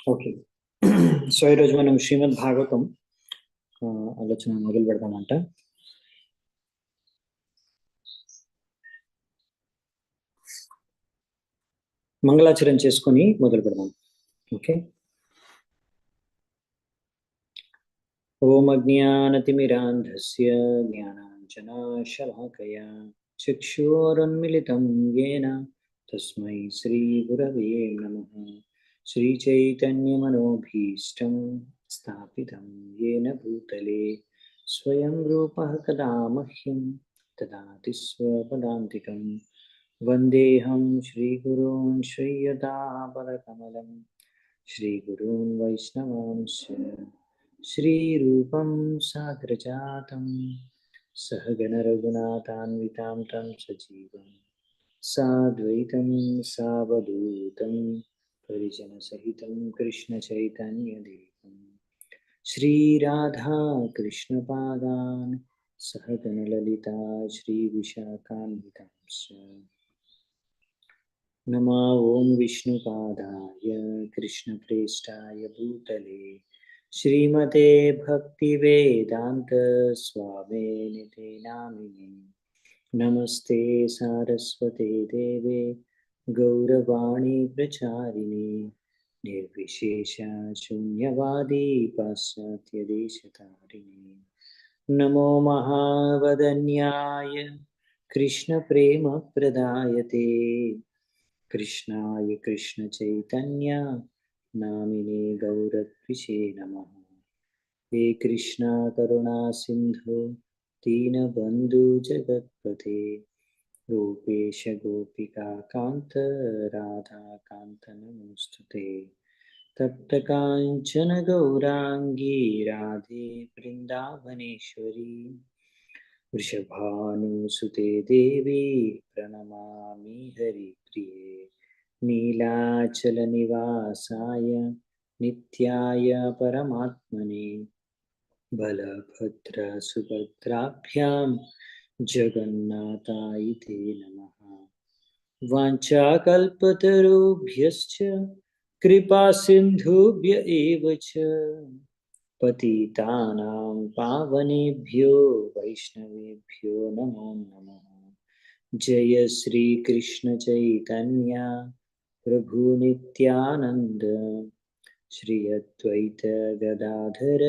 Okay. So ఈరోజు మనం శ్రీమద్ భాగవతం ఆలోచన మొదలు పెడదామంట. మంగళాచరణ చేసుకొని మొదలు పెడదాం. ఓకే. ఓం అజ్ఞానతిమిరాంధస్య జ్ఞానాంజనాశలాకయా చక్షురున్మిళితం యేన తస్మై శ్రీగురవే నమః. శ్రీచైతన్యమనోభీష్టం స్థాపితం యేన భూతలే స్వయం రూపః కదా మహ్యం దదాతి స్వపదాంతికం. వందేహం శ్రీగురూన్ శ్రీయతాపదకమలం శ్రీగురూన్ వైష్ణవాంశ్చ శ్రీరూపం సాగ్రజాతం సహగణ రఘునాథాన్వితాం తం సజీవం సాద్వైతం సావధూతం పరిజన సహితం కృష్ణ చైతన్య దేవం శ్రీరాధా కృష్ణ పాదాన్ సహగణ లలితా శ్రీ విశాఖాన్వితాంశ్చ. నమో ఓం విష్ణుపాదాయ కృష్ణప్రేష్టాయ భూతలే శ్రీమతే భక్తివేదాంత స్వామినితే నామినే. నమస్తే సారస్వతే దేవే గౌరవాణి ప్రచారిణే నిర్విశేష శూన్యవాది పాశ్చాత్య దేశతారిణే. నమో మహావదన్యాయ కృష్ణ ప్రేమ ప్రదాయతే కృష్ణాయ కృష్ణ చైతన్య నామినే గౌరద్విషే నమః. హే కృష్ణ కరుణా సింధు దీనబంధు జగత్పతే రూపేశ గోపికా కాంత రాధా కాంత నమోస్తుతే. తప్త కాంచన గౌరాంగీ రాధే బృందావనేశ్వరీ వృషభానుసుతే దేవి ప్రణమామి హరిప్రిये. నీలాచల నివాసాయ నిత్యాయ పరమాత్మనే బలభద్ర సుభద్రాభ్యాం జగన్నాథాయ తే నమః. వాంఛాకల్పతరుభ్యశ్చ కృపా సింధుభ్య ఏవ చ పతితానాం పావనేభ్యో వైష్ణవేభ్యో నమో నమః. జయ శ్రీ కృష్ణ చైతన్య ప్రభు నిత్యానంద శ్రీ అద్వైత గదాధర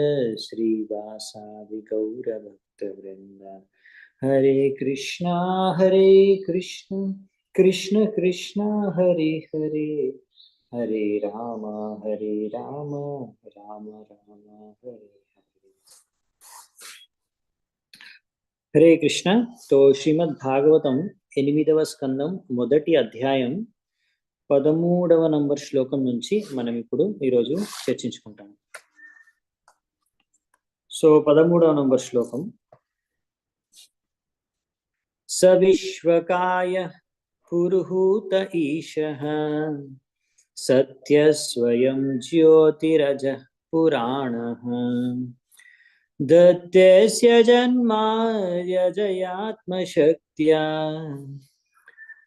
శ్రీవాసాది గౌరభక్తవృంద. హరే కృష్ణ కృష్ణ కృష్ణ హరే హరే హరే రామ రామ రామ హరే హరే. హరే కృష్ణ. తో శ్రీమద్ భాగవతం 8వ స్కందం మొదటి అధ్యాయం 13వ నంబర్ శ్లోకం నుంచి మనం ఇప్పుడు ఈరోజు చర్చించుకుంటాం. సో 13వ నంబర్ శ్లోకం. స విశ్వకాయ పురుహూత ఈశః సత్య స్వయం జ్యోతిరజ పురాణః దత్తస్య జన్మాయజయాత్మశక్త్యా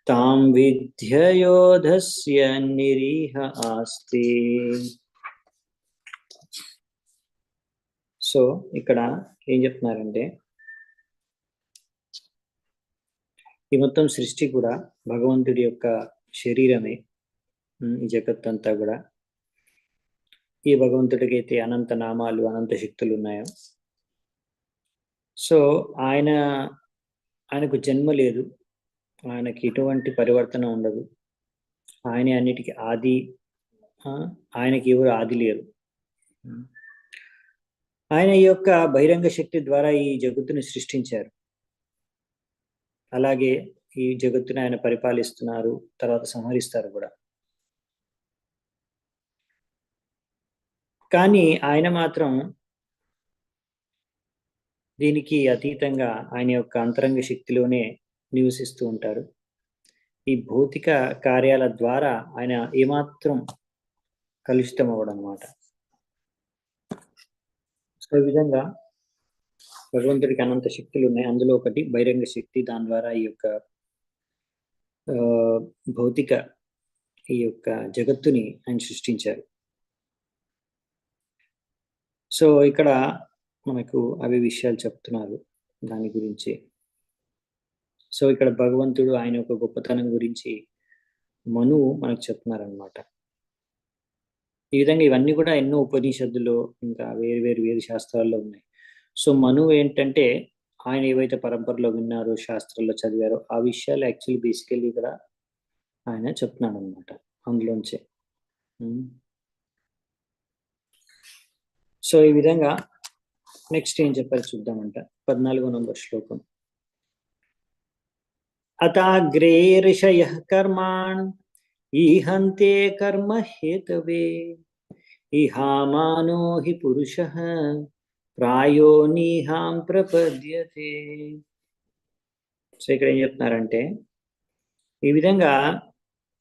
తాం విద్యయోధస్య నిరీహ ఆస్తే. సో ఇక్కడ ఏం చెప్తున్నారంటే ఈ మొత్తం సృష్టి కూడా భగవంతుడి యొక్క శరీరమే. ఈ జగత్తంతా కూడా ఈ భగవంతుడికి అయితే అనంత నామాలు అనంత శక్తులు ఉన్నాయో, సో ఆయనకు జన్మ లేదు, ఆయనకి ఎటువంటి పరివర్తన ఉండదు, ఆయన అన్నిటికీ ఆది, ఆయనకి ఎవరు ఆది లేరు. ఆయన ఈ యొక్క బహిరంగ శక్తి ద్వారా ఈ జగత్తుని సృష్టించారు. అలాగే ఈ జగత్తుని ఆయన పరిపాలిస్తున్నారు, తర్వాత సంహరిస్తారు కూడా. కానీ ఆయన మాత్రం దీనికి అతీతంగా ఆయన యొక్క అంతరంగ శక్తిలోనే నివసిస్తూ ఉంటారు. ఈ భౌతిక కార్యాల ద్వారా ఆయన ఏమాత్రం కలుషితం అవ్వడం అన్నమాట. సో ఈ విధంగా భగవంతుడికి అనంత శక్తులు ఉన్నాయి. అందులో ఒకటి బహిరంగ శక్తి. దాని ద్వారా ఈ యొక్క భౌతిక ఈ యొక్క జగత్తుని ఆయన సృష్టించారు. సో ఇక్కడ మనకు అవి విషయాలు చెప్తున్నారు దాని గురించి. సో ఇక్కడ భగవంతుడు ఆయన యొక్క గొప్పతనం గురించి మనువు మనకు చెప్తున్నారనమాట. ఈ విధంగా ఇవన్నీ కూడా ఎన్నో ఉపనిషత్తులో ఇంకా వేరు వేరు వేద శాస్త్రాల్లో ఉన్నాయి. సో మనువు ఏంటంటే ఆయన ఏవైతే పరంపరలో విన్నారో, శాస్త్రాల్లో చదివారో ఆ విషయాలు యాక్చువల్లీ బేసికల్లీ ఇక్కడ ఆయన చెప్తున్నాడు అనమాట అందులోంచే. సో ఈ విధంగా నెక్స్ట్ ఏం చెప్పారు చూద్దామంట. 14వ నంబర్ శ్లోకం. అతాగ్రే ఋషయః కర్మాణ్ ఈహంతే కర్మ హేతవే ఇహామానో హి పురుషః ప్రాయో నీహాం ప్రపద్యతే. సో ఇక్కడ ఏం చెప్తున్నారంటే ఈ విధంగా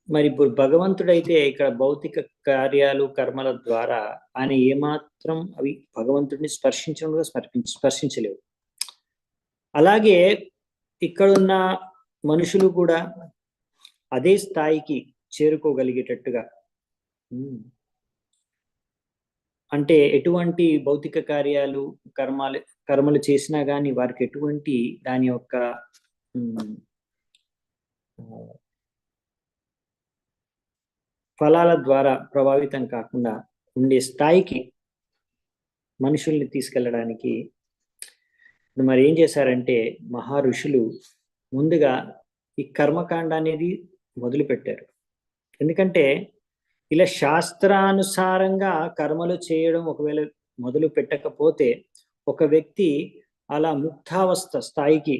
మరి ఇప్పుడు భగవంతుడైతే ఇక్కడ భౌతిక కార్యాలు కర్మల ద్వారా ఆయన ఏమాత్రం అవి భగవంతుడిని స్పర్శించడం స్పర్శించలేవు. అలాగే ఇక్కడున్న మనుషులు కూడా అదే స్థాయికి చేరుకోగలిగేటట్టుగా, అంటే ఎటువంటి భౌతిక కార్యాలు కర్మలు చేసినా కానీ వారికి ఎటువంటి దాని యొక్క ఫలాల ద్వారా ప్రభావితం కాకుండా ఉండే స్థాయికి మనుషుల్ని తీసుకెళ్ళడానికి మరి ఏం చేశారంటే మహా ఋషులు ముందుగా ఈ కర్మకాండ అనేది మొదలుపెట్టారు. ఎందుకంటే ఇలా శాస్త్రానుసారంగా కర్మలు చేయడం ఒకవేళ మొదలు పెట్టకపోతే ఒక వ్యక్తి అలా ముక్తావస్థ స్థాయికి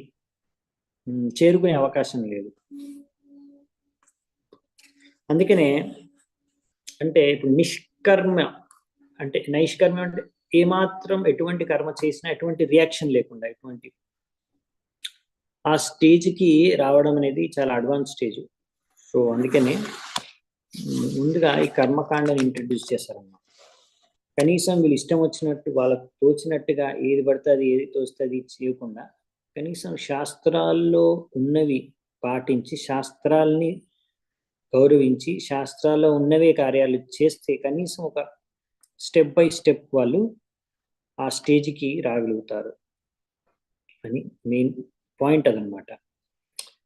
చేరుకునే అవకాశం లేదు. అందుకనే అంటే ఇప్పుడు నిష్కర్మ అంటే నైష్కర్మ అంటే ఏమాత్రం ఎటువంటి కర్మ చేసినా ఎటువంటి రియాక్షన్ లేకుండా ఎటువంటి ఆ స్టేజ్కి రావడం అనేది చాలా అడ్వాన్స్ స్టేజ్. సో అందుకనే ముందుగా ఈ కర్మకాండని ఇంట్రడ్యూస్ చేశారన్నమాట. కనీసం వీళ్ళు ఇష్టం వచ్చినట్టు వాళ్ళకు తోచినట్టుగా ఏది పడుతుంది ఏది తోస్తుంది చేయకుండా కనీసం శాస్త్రాల్లో ఉన్నవి పాటించి శాస్త్రాల్ని గౌరవించి శాస్త్రాల్లో ఉన్నవే కార్యాలు చేస్తే కనీసం ఒక స్టెప్ బై స్టెప్ వాళ్ళు ఆ స్టేజ్కి రాగలుగుతారు అని మెయిన్ పాయింట్ అదనమాట.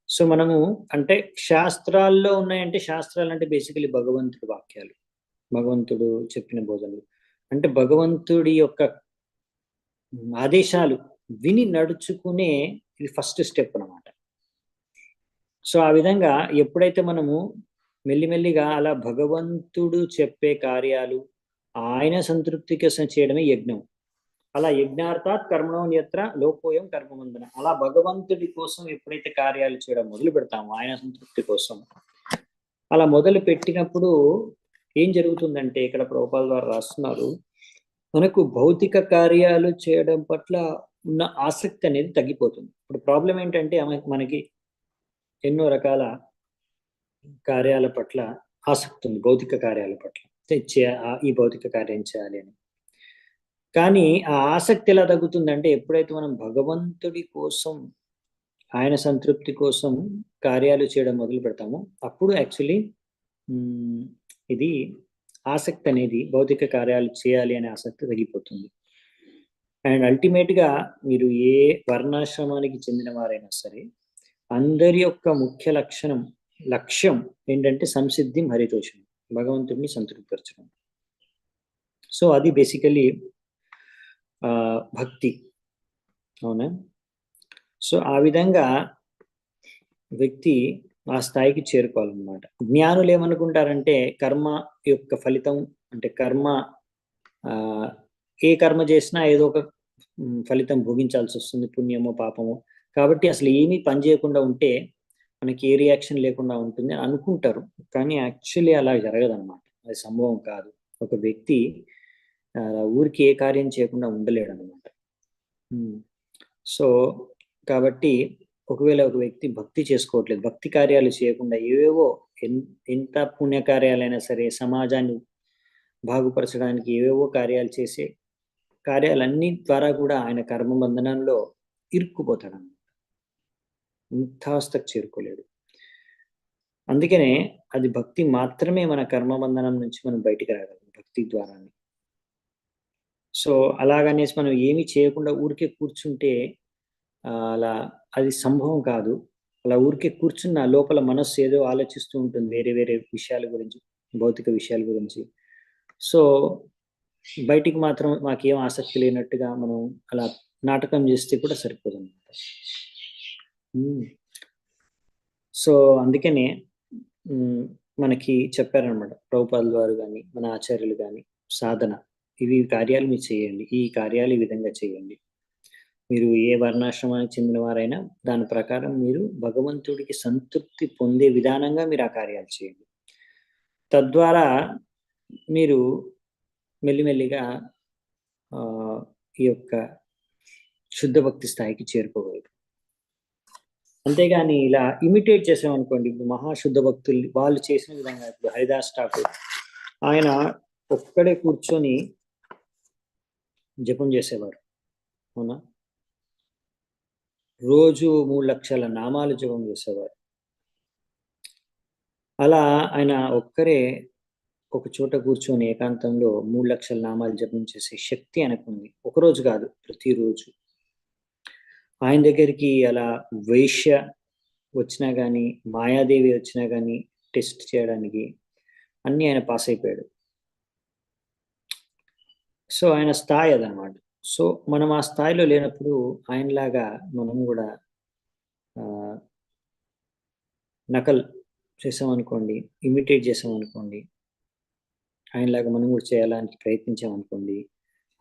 సో మనము అంటే శాస్త్రాల్లో ఉన్నాయంటే శాస్త్రాలు అంటే బేసికలీ భగవంతుడి వాక్యాలు, భగవంతుడు చెప్పిన బోధనలు, అంటే భగవంతుడి యొక్క ఆదేశాలు విని నడుచుకునే ఇది ఫస్ట్ స్టెప్ అనమాట. సో ఆ విధంగా ఎప్పుడైతే మనము మెల్లిమెల్లిగా అలా భగవంతుడు చెప్పే కార్యాలు ఆయన సంతృప్తి కోసం చేయడమే యజ్ఞం. అలా యజ్ఞార్థాత్ కర్మణోన్యత్ర లోకోయం కర్మబంధన. అలా భగవంతుడి కోసం ఎప్పుడైతే కార్యాలు చేయడం మొదలు పెడతామో ఆయన సంతృప్తి కోసం అలా మొదలు పెట్టినప్పుడు ఏం జరుగుతుందంటే ఇక్కడ ప్రభుపాద గారు రాస్తున్నారు, మనకు భౌతిక కార్యాలు చేయడం పట్ల ఉన్న ఆసక్తి అనేది తగ్గిపోతుంది. ఇప్పుడు ప్రాబ్లం ఏంటంటే మనకి ఎన్నో రకాల కార్యాల పట్ల ఆసక్తి ఉంది, భౌతిక కార్యాల పట్ల ఈ భౌతిక కార్యం చేయాలి అని. కానీ ఆ ఆసక్తి ఎలా తగ్గుతుందంటే ఎప్పుడైతే మనం భగవంతుడి కోసం ఆయన సంతృప్తి కోసం కార్యాలు చేయడం మొదలు పెడతామో అప్పుడు యాక్చువల్లీ ఇది ఆసక్తి అనేది భౌతిక కార్యాలు చేయాలి అనే ఆసక్తి తగ్గిపోతుంది. అండ్ అల్టిమేట్గా మీరు ఏ వర్ణాశ్రమానికి చెందిన వారైనా సరే అందరి యొక్క ముఖ్య లక్ష్యం ఏంటంటే సంసిద్ధి హరితోషం, భగవంతుడిని సంతృప్తిపరచడం. సో అది బేసికలీ భక్తి, అవునా? సో ఆ విధంగా వ్యక్తి ఆ స్థాయికి చేరుకోవాలన్నమాట. జ్ఞానులు ఏమనుకుంటారంటే కర్మ యొక్క ఫలితం అంటే ఏ కర్మ చేసినా ఏదో ఒక ఫలితం భోగించాల్సి వస్తుంది, పుణ్యమో పాపమో, కాబట్టి అసలు ఏమీ పని చేయకుండా ఉంటే మనకి ఏ రియాక్షన్ లేకుండా ఉంటుంది అని అనుకుంటారు. కానీ యాక్చువల్లీ అలా జరగదన్నమాట, అది సంభవం కాదు. ఒక వ్యక్తి ఊరికి ఏ కార్యం చేయకుండా ఉండలేడు అనమాట. సో కాబట్టి ఒకవేళ ఒక వ్యక్తి భక్తి చేసుకోవట్లేదు, భక్తి కార్యాలు చేయకుండా ఏవేవో ఎంత పుణ్యకార్యాలైనా సరే సమాజాన్ని బాగుపరచడానికి ఏవేవో కార్యాలు చేసే కార్యాలన్నీ ద్వారా కూడా ఆయన కర్మబంధనంలో ఇరుక్కుపోతాడు అన్నమాట, ముక్తావస్థకు చేరుకోలేడు. అందుకనే అది భక్తి మాత్రమే మన కర్మబంధనం నుంచి మనం బయటికి రాగలం, భక్తి ద్వారానే. సో అలాగనేసి మనం ఏమీ చేయకుండా ఊరికే కూర్చుంటే అలా అది సంభవం కాదు. అలా ఊరికే కూర్చున్న లోపల మనస్సు ఏదో ఆలోచిస్తూ ఉంటుంది వేరే వేరే విషయాల గురించి, భౌతిక విషయాల గురించి. సో బయటికి మాత్రం మాకేం ఆసక్తి లేనట్టుగా మనం అలా నాటకం చేస్తే కూడా సరిపోదనమాట. సో అందుకనే మనకి చెప్పారనమాట ప్రభుపాదుల వారు గాని, మన ఆచార్యులు గాని, సాధన ఇవి కార్యాలు మీరు చేయండి. ఈ కార్యాలు ఈ విధంగా చేయండి. మీరు ఏ వర్ణాశ్రమానికి చెందిన వారైనా దాని ప్రకారం మీరు భగవంతుడికి సంతృప్తి పొందే విధానంగా మీరు ఆ కార్యాలు చేయండి. తద్వారా మీరు మెల్లిమెల్లిగా ఈ యొక్క శుద్ధ భక్తి స్థాయికి చేరుకోగలరు. అంతేగాని ఇలా ఇమిటేట్ చేసామనుకోండి, ఇప్పుడు మహాశుద్ధ భక్తులు వాళ్ళు చేసిన విధంగా, ఇప్పుడు హరిదాస్ ఠాకూర్ ఆయన ఒక్కడే కూర్చొని జపం చేసేవారు, అవునా? రోజు 3 లక్షల నామాలు జపం చేసేవారు. అలా ఆయన ఒక్కరే ఒక చోట కూర్చొని ఏకాంతంలో 3 లక్షల నామాలు జపం చేసే శక్తి ఆయనకుంది. ఒకరోజు కాదు, ప్రతిరోజు. ఆయన దగ్గరికి అలా వైశ్య వచ్చినా కానీ, మాయాదేవి వచ్చినా కానీ టెస్ట్ చేయడానికి అన్నీ ఆయన పాస్ అయిపోయాడు. సో ఆయన స్థాయి అదనమాట. సో మనం ఆ స్థాయిలో లేనప్పుడు ఆయనలాగా మనం కూడా నకల్ చేసామనుకోండి, ఇమిటేట్ చేసామనుకోండి, ఆయనలాగా మనం కూడా చేయాలని ప్రయత్నించామనుకోండి,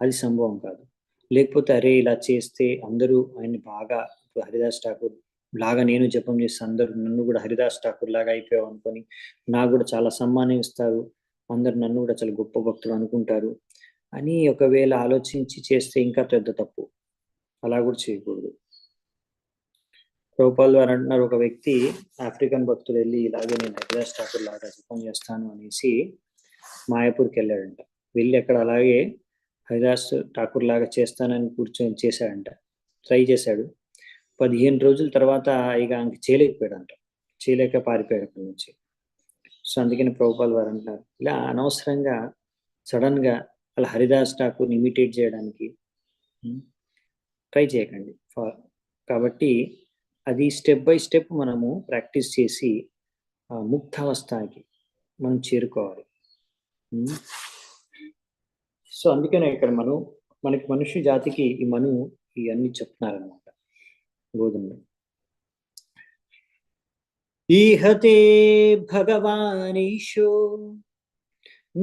అది సంభవం కాదు. లేకపోతే అరే ఇలా చేస్తే అందరూ ఆయన్ని బాగా, హరిదాస్ ఠాకూర్ లాగా నేను జపం చేస్తే అందరూ నన్ను కూడా హరిదాస్ ఠాకూర్ లాగా అయిపోయావు అనుకొని నాకు కూడా చాలా సమ్మానం ఇస్తారు, అందరు నన్ను కూడా చాలా గొప్ప భక్తులు అనుకుంటారు అని ఒకవేళ ఆలోచించి చేస్తే ఇంకా పెద్ద తప్పు. అలా కూడా చేయకూడదు. ప్రభుపాల్ వారు అంటున్నారు, ఒక వ్యక్తి ఆఫ్రికన్ భక్తులు వెళ్ళి ఇలాగే నేను హరిదాస్ ఠాకూర్ లాగా జపం చేస్తాను అనేసి మాయాపూర్కి వెళ్ళాడంట. వెళ్ళి అక్కడ అలాగే హరిదాస్ ఠాకూర్ లాగా చేస్తానని కూర్చొని చేశాడంట, ట్రై చేశాడు. 15 రోజుల తర్వాత ఇక ఆయనకి చేయలేకపోయాడంట, చేయలేక పారిపోయాడు అక్కడి నుంచి. సో అందుకని ప్రభుపాల్ వారు అంటున్నారు, ఇలా అనవసరంగా సడన్ గా అలా హరిదాస్ ఠాకూర్ని ఇమిటేట్ చేయడానికి ట్రై చేయకండి. కాబట్టి అది స్టెప్ బై స్టెప్ మనము ప్రాక్టీస్ చేసి ముక్తావస్థకి మనం చేరుకోవాలి. సో అందుకనే ఇక్కడ మనకి మనుష్య జాతికి ఈ ఇవన్నీ చెప్తున్నారనమాట బోధనలు. ఈహతే భగవానీశో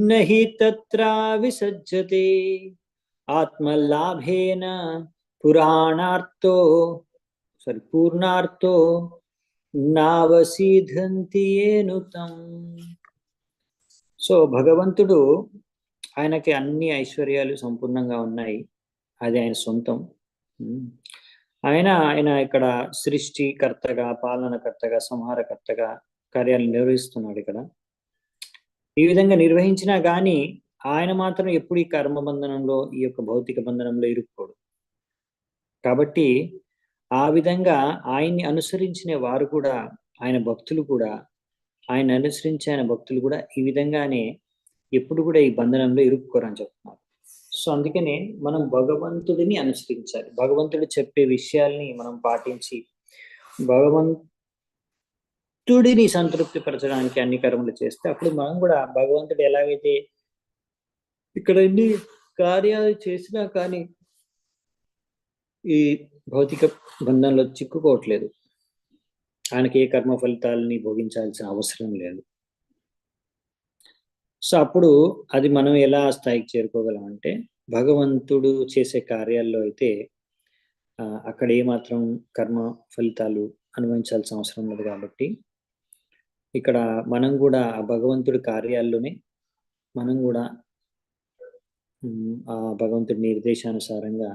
నహి తత్ర విసజ్జతే ఆత్మలాభేన పూర్ణార్థో నావసిధంతి ఏనుతం. సో భగవంతుడు, ఆయనకి అన్ని ఐశ్వర్యాలు సంపూర్ణంగా ఉన్నాయి, అది ఆయన సొంతం. ఆయన ఇక్కడ సృష్టికర్తగా, పాలనకర్తగా, సంహారకర్తగా కార్యాలు నిర్వహిస్తున్నాడు. ఇక్కడ ఈ విధంగా నిర్వహించినా కానీ ఆయన మాత్రం ఎప్పుడు ఈ కర్మ బంధనంలో, ఈ యొక్క భౌతిక బంధనంలో ఇరుక్కోడు. కాబట్టి ఆ విధంగా ఆయన్ని అనుసరించిన వారు కూడా, ఆయన భక్తులు కూడా, ఆయన అనుసరించే ఆయన భక్తులు కూడా ఈ విధంగానే ఎప్పుడు కూడా ఈ బంధనంలో ఇరుక్కోరని చెప్తున్నారు. సో అందుకనే మనం భగవంతుడిని అనుసరించాలి. భగవంతుడు చెప్పే విషయాల్ని మనం పాటించి భగవంతుడిని సంతృప్తి పరచడానికి అన్ని కర్మలు చేస్తే అప్పుడు మనం కూడా భగవంతుడు ఎలాగైతే ఇక్కడ ఎన్ని కార్యాలు చేసినా కానీ ఈ భౌతిక బంధంలో చిక్కుకోవట్లేదు, ఆయనకి ఏ కర్మ ఫలితాలని భోగించాల్సిన అవసరం లేదు. సో అప్పుడు అది మనం ఎలా స్థాయికి చేరుకోగలం అంటే, భగవంతుడు చేసే కార్యాల్లో అయితే అక్కడ ఏమాత్రం కర్మ ఫలితాలు అనుభవించాల్సిన అవసరం లేదు. కాబట్టి ఇక్కడ మనం కూడా ఆ భగవంతుడి కార్యాల్లోనే మనం కూడా ఆ భగవంతుడి నిర్దేశానుసారంగా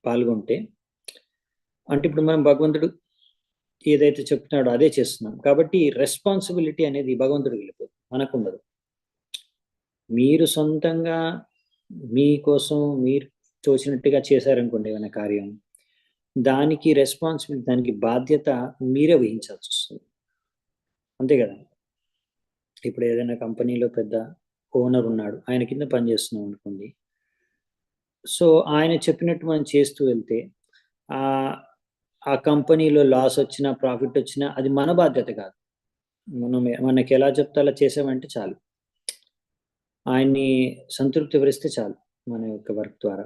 పాల్గొంటే, అంటే ఇప్పుడు మనం భగవంతుడు ఏదైతే చెప్తున్నాడో అదే చేస్తున్నాం కాబట్టి రెస్పాన్సిబిలిటీ అనేది భగవంతుడికి వెళ్ళిపోతుంది, మనకుండదు. మీరు సొంతంగా మీకోసం మీరు తోచినట్టుగా చేశారనుకోండి ఏమైనా కార్యం, దానికి రెస్పాన్సిబిలిటీ, దానికి బాధ్యత మీరే వహించాల్సి వస్తుంది, అంతే కదా. ఇప్పుడు ఏదైనా కంపెనీలో పెద్ద ఓనర్ ఉన్నాడు, ఆయన కింద పనిచేస్తున్నాం అనుకోండి, సో ఆయన చెప్పినట్టు మనం చేస్తూ వెళ్తే ఆ కంపెనీలో లాస్ వచ్చినా ప్రాఫిట్ వచ్చినా అది మన బాధ్యత కాదు. మనకి ఎలా చెప్తే అలా చేసామంటే చాలు, ఆయన్ని సంతృప్తిపరిస్తే చాలు, మన యొక్క వర్క్ ద్వారా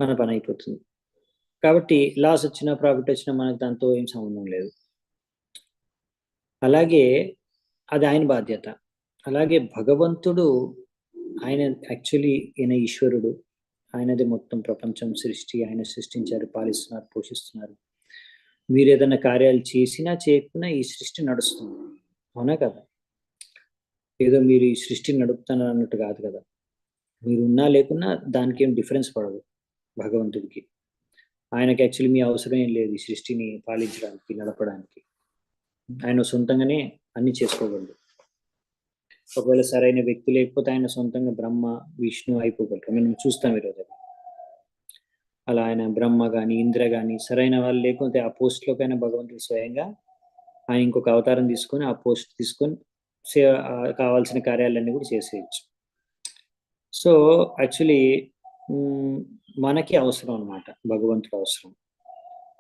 మన పని అయిపోతుంది. కాబట్టి లాస్ వచ్చినా ప్రాఫిట్ వచ్చినా మనకు దాంతో ఏం సంబంధం లేదు. అలాగే అది ఆయన బాధ్యత. అలాగే భగవంతుడు, ఆయన యాక్చువల్లీ ఈయన ఈశ్వరుడు, ఆయనది మొత్తం ప్రపంచం సృష్టి, ఆయన సృష్టించారు, పాలిస్తున్నారు, పోషిస్తున్నారు. మీరు ఏదైనా కార్యాలు చేసినా చేయకపోయినా ఈ సృష్టి నడుస్తుంది, అవునా కదా? ఏదో మీరు ఈ సృష్టిని నడుపుతున్నారు అన్నట్టు కాదు కదా. మీరు ఉన్నా లేకున్నా దానికి ఏం డిఫరెన్స్ పడదు భగవంతుడికి. ఆయనకి యాక్చువల్లీ మీ అవసరం ఏం లేదు ఈ సృష్టిని పాలించడానికి, నడపడానికి. ఆయన సొంతంగానే అన్ని చేసుకోగలడు. ఒకవేళ సరైన వ్యక్తి లేకపోతే ఆయన సొంతంగా బ్రహ్మ విష్ణు అయిపోగలరు. మనం చూస్తాం ఈరోజు. అలా ఆయన బ్రహ్మ కానీ ఇంద్ర కానీ సరైన వాళ్ళు లేకపోతే ఆ పోస్ట్లోకైనా భగవంతుడు స్వయంగా ఆయన ఇంకొక అవతారం తీసుకొని ఆ పోస్ట్ తీసుకొని కావాల్సిన కార్యాలన్నీ కూడా చేసేయచ్చు. సో యాక్చువల్లీ మనకి అవసరం అనమాట, భగవంతుడు అవసరం.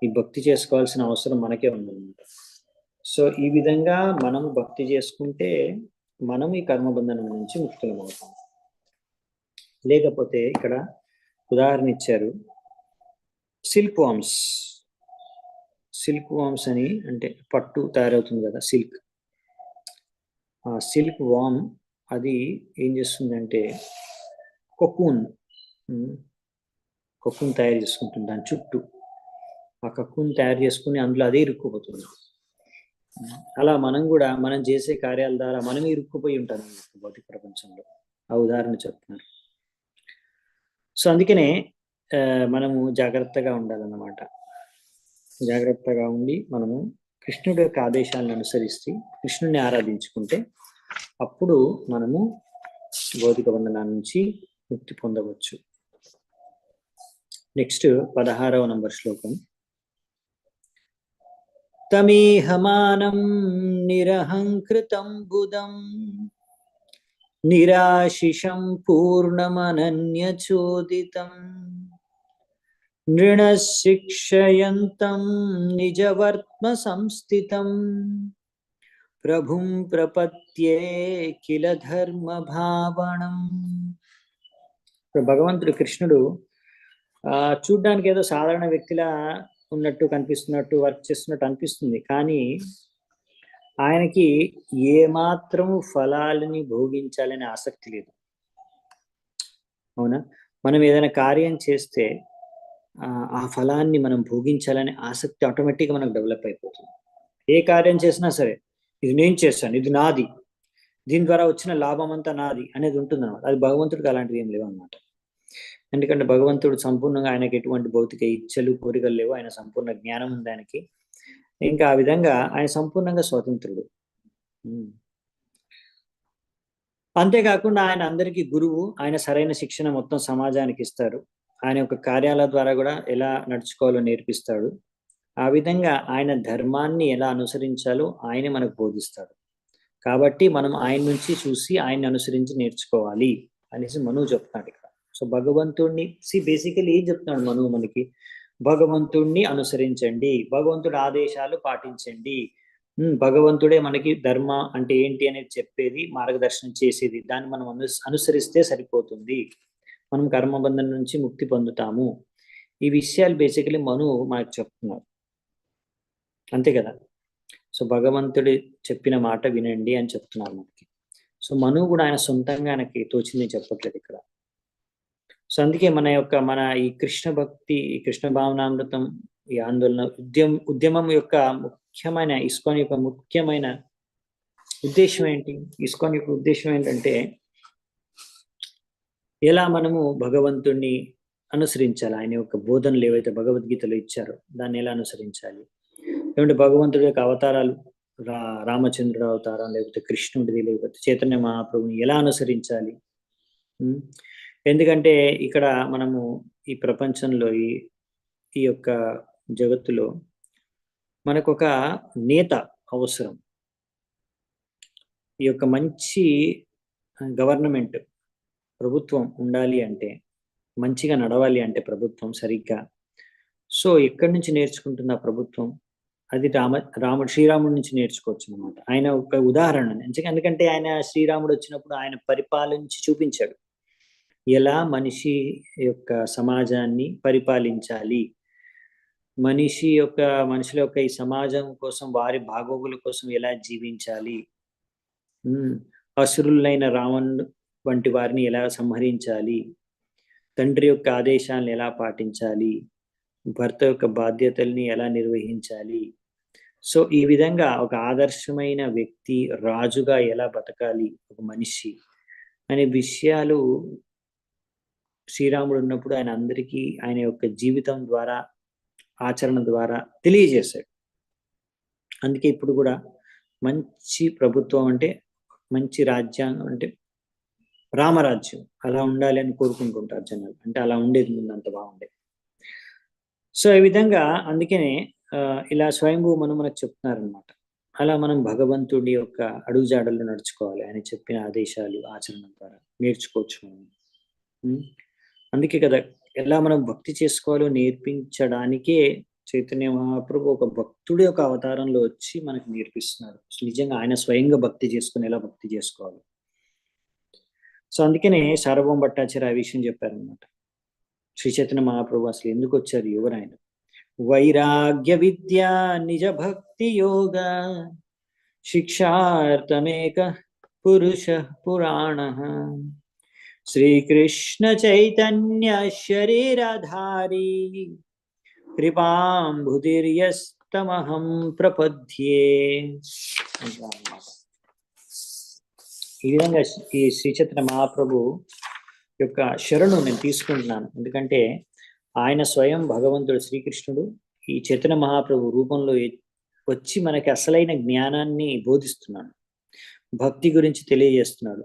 ఈ భక్తి చేసుకోవాల్సిన అవసరం మనకే ఉందన్నమాట. సో ఈ విధంగా మనం భక్తి చేసుకుంటే మనం ఈ కర్మబంధనం నుంచి ముక్తులం అవుతాం. లేకపోతే ఇక్కడ ఉదాహరణ ఇచ్చారు, సిల్క్ వామ్స్. సిల్క్ వామ్స్ అని అంటే పట్టు తయారవుతుంది కదా, సిల్క్. ఆ సిల్క్ వామ్ అది ఏం చేస్తుందంటే కొకూన్ తయారు చేసుకుంటుంది దాని చుట్టూ. ఆ కక్కుని తయారు చేసుకుని అందులో అదే ఇరుక్కుపోతుంది. అలా మనం కూడా మనం చేసే కార్యాల ద్వారా మనమే ఇరుక్కుపోయి ఉంటాం భౌతిక ప్రపంచంలో. ఆ ఉదాహరణ చెప్తున్నారు. సో అందుకనే మనము జాగ్రత్తగా ఉండాలన్నమాట. జాగ్రత్తగా ఉండి మనము కృష్ణుడి యొక్క ఆదేశాలను అనుసరిస్తే, కృష్ణుడిని ఆరాధించుకుంటే అప్పుడు మనము భౌతిక బంధనాల నుంచి ముక్తి పొందవచ్చు. నెక్స్ట్ 16వ నంబర్ శ్లోకం. తమేహమానం నిరహంకృతం బుధం నిరాశిషం పూర్ణమనన్యచోదితం నృణశిక్షయంతం నిజవర్త్మ సంస్థితం ప్రభుం ప్రపత్యే కిల ధర్మ భావనం. భగవంతుడు కృష్ణుడు చూడ్డానికి ఏదో సాధారణ వ్యక్తిలా ఉన్నట్టు కనిపిస్తున్నట్టు, వర్క్ చేస్తున్నట్టు అనిపిస్తుంది. కానీ ఆయనకి ఏమాత్రము ఫలాలని భోగించాలనే ఆసక్తి లేదు, అవునా? మనం ఏదైనా కార్యం చేస్తే ఆ ఫలాన్ని మనం భోగించాలనే ఆసక్తి ఆటోమేటిక్గా మనకు డెవలప్ అయిపోతుంది. ఏ కార్యం చేసినా సరే, ఇది నేను చేశాను, ఇది నాది, దీని ద్వారా వచ్చిన లాభం అంతా నాది అనేది ఉంటుంది అన్నమాట. అది భగవంతుడికి అలాంటివి ఏం లేవు అనమాట. ఎందుకంటే భగవంతుడు సంపూర్ణంగా, ఆయనకి ఎటువంటి భౌతిక ఇచ్చలు కోరికలు లేవు, ఆయన సంపూర్ణ జ్ఞానం ఉంది ఆయనకి. ఇంకా ఆ విధంగా ఆయన సంపూర్ణంగా స్వతంత్రుడు. అంతేకాకుండా ఆయన అందరికీ గురువు, ఆయన సరైన శిక్షణ మొత్తం సమాజానికి ఇస్తారు. ఆయన యొక్క కార్యాల ద్వారా కూడా ఎలా నడుచుకోవాలో నేర్పిస్తాడు. ఆ విధంగా ఆయన ధర్మాన్ని ఎలా అనుసరించాలో ఆయన మనకు బోధిస్తాడు. కాబట్టి మనం ఆయన నుంచి చూసి ఆయన్ని అనుసరించి నేర్చుకోవాలి అనేసి మనువు చెప్తాడు ఇక్కడ. సో భగవంతుడిని బేసికలీ ఏం చెప్తున్నాడు మనువు మనకి? భగవంతుడిని అనుసరించండి, భగవంతుడి ఆదేశాలు పాటించండి. భగవంతుడే మనకి ధర్మ అంటే ఏంటి అనేది చెప్పేది, మార్గదర్శనం చేసేది. దాన్ని మనం అనుసరిస్తే సరిపోతుంది, మనం కర్మబంధం నుంచి ముక్తి పొందుతాము. ఈ విషయాలు బేసికలీ మనువు మనకు చెప్తున్నారు, అంతే కదా. సో భగవంతుడి చెప్పిన మాట వినండి అని చెప్తున్నారు మనకి. సో మనువు కూడా ఆయన సొంతంగా ఆయనకి తోచింది చెప్పట్లేదు ఇక్కడ. సో అందుకే మన ఈ కృష్ణ భక్తి, ఈ కృష్ణ భావనామృతం, ఈ ఆందోళన ఉద్యమం యొక్క ముఖ్యమైన, ఇస్కాన్ యొక్క ముఖ్యమైన ఉద్దేశం ఏంటి? ఇస్కాన్ యొక్క ఉద్దేశం ఏంటంటే ఎలా మనము భగవంతుణ్ణి అనుసరించాలి, ఆయన యొక్క బోధనలు ఏవైతే భగవద్గీతలో ఇచ్చారో దాన్ని ఎలా అనుసరించాలి. ఏమంటే భగవంతుడి యొక్క అవతారాలు, రామచంద్రుడు అవతారం, లేకపోతే కృష్ణుడిది, లేకపోతే చైతన్య మహాప్రభుని ఎలా అనుసరించాలి. ఎందుకంటే ఇక్కడ మనము ఈ ప్రపంచంలో, ఈ యొక్క జగత్తులో మనకు ఒక నేత అవసరం. ఈ యొక్క మంచి గవర్నమెంట్, ప్రభుత్వం ఉండాలి అంటే మంచిగా నడవాలి అంటే ప్రభుత్వం సరిగ్గా, సో ఎక్కడి నుంచి నేర్చుకుంటుంది ఆ ప్రభుత్వం? అది శ్రీరాముడి నుంచి నేర్చుకోవచ్చు అనమాట. ఆయన ఒక ఉదాహరణ. ఎందుకంటే ఆయన శ్రీరాముడు వచ్చినప్పుడు ఆయన పరిపాలించి చూపించాడు. ఎలా మనిషి యొక్క సమాజాన్ని పరిపాలించాలి, మనుషుల యొక్క ఈ సమాజం కోసం, వారి బాగోగుల కోసం ఎలా జీవించాలి, అసురులైన రావణుడు వంటి వారిని ఎలా సంహరించాలి, తండ్రి యొక్క ఆదేశాలను ఎలా పాటించాలి, భర్త యొక్క బాధ్యతల్ని ఎలా నిర్వహించాలి, సో ఈ విధంగా ఒక ఆదర్శమైన వ్యక్తి రాజుగా ఎలా బతకాలి ఒక మనిషి అనే విషయాలు శ్రీరాముడు ఉన్నప్పుడు ఆయన అందరికీ ఆయన యొక్క జీవితం ద్వారా, ఆచరణ ద్వారా తెలియజేశాడు. అందుకే ఇప్పుడు కూడా మంచి ప్రభుత్వం అంటే, మంచి రాజ్యాంగం అంటే రామరాజ్యం అలా ఉండాలి అని కోరుకుంటుంటారు జనాలు. అంటే అలా ఉండేది ముందు, అంత బాగుండేది. సో ఈ విధంగా అందుకనే ఇలా స్వయంభూ మనకు చెప్తున్నారనమాట. అలా మనం భగవంతుడి యొక్క అడుగుజాడల్లో నడుచుకోవాలి. ఆయన చెప్పిన ఆదేశాలు ఆచరణ ద్వారా నేర్చుకోవచ్చు మనం. అందుకే కదా ఎలా మనం భక్తి చేసుకోవాలో నేర్పించడానికే చైతన్య మహాప్రభు ఒక భక్తుడి యొక్క అవతారంలో వచ్చి మనకు నేర్పిస్తున్నారు. నిజంగా ఆయన స్వయంగా భక్తి చేసుకుని ఎలా భక్తి చేసుకోవాలి. సో అందుకనే సార్వభౌమ భట్టాచార్య ఆ విషయం చెప్పారనమాట. శ్రీ చైతన్య మహాప్రభు అసలు ఎందుకు వచ్చారు, ఎవరైనా? వైరాగ్య విద్య నిజ భక్తి యోగ శిక్షార్థమేక పురుష పురాణ శ్రీకృష్ణ చైతన్య శరీరధారి కృపాంబుధిర్యస్తమహం ప్రపద్యే. ఈ విధంగా ఈ శ్రీ చైతన్య మహాప్రభు యొక్క శరణు నేను తీసుకుంటున్నాను. ఎందుకంటే ఆయన స్వయం భగవంతుడు శ్రీకృష్ణుడు ఈ చైతన్య మహాప్రభు రూపంలో వచ్చి మనకి అసలైన జ్ఞానాన్ని బోధిస్తున్నాడు, భక్తి గురించి తెలియజేస్తున్నాడు,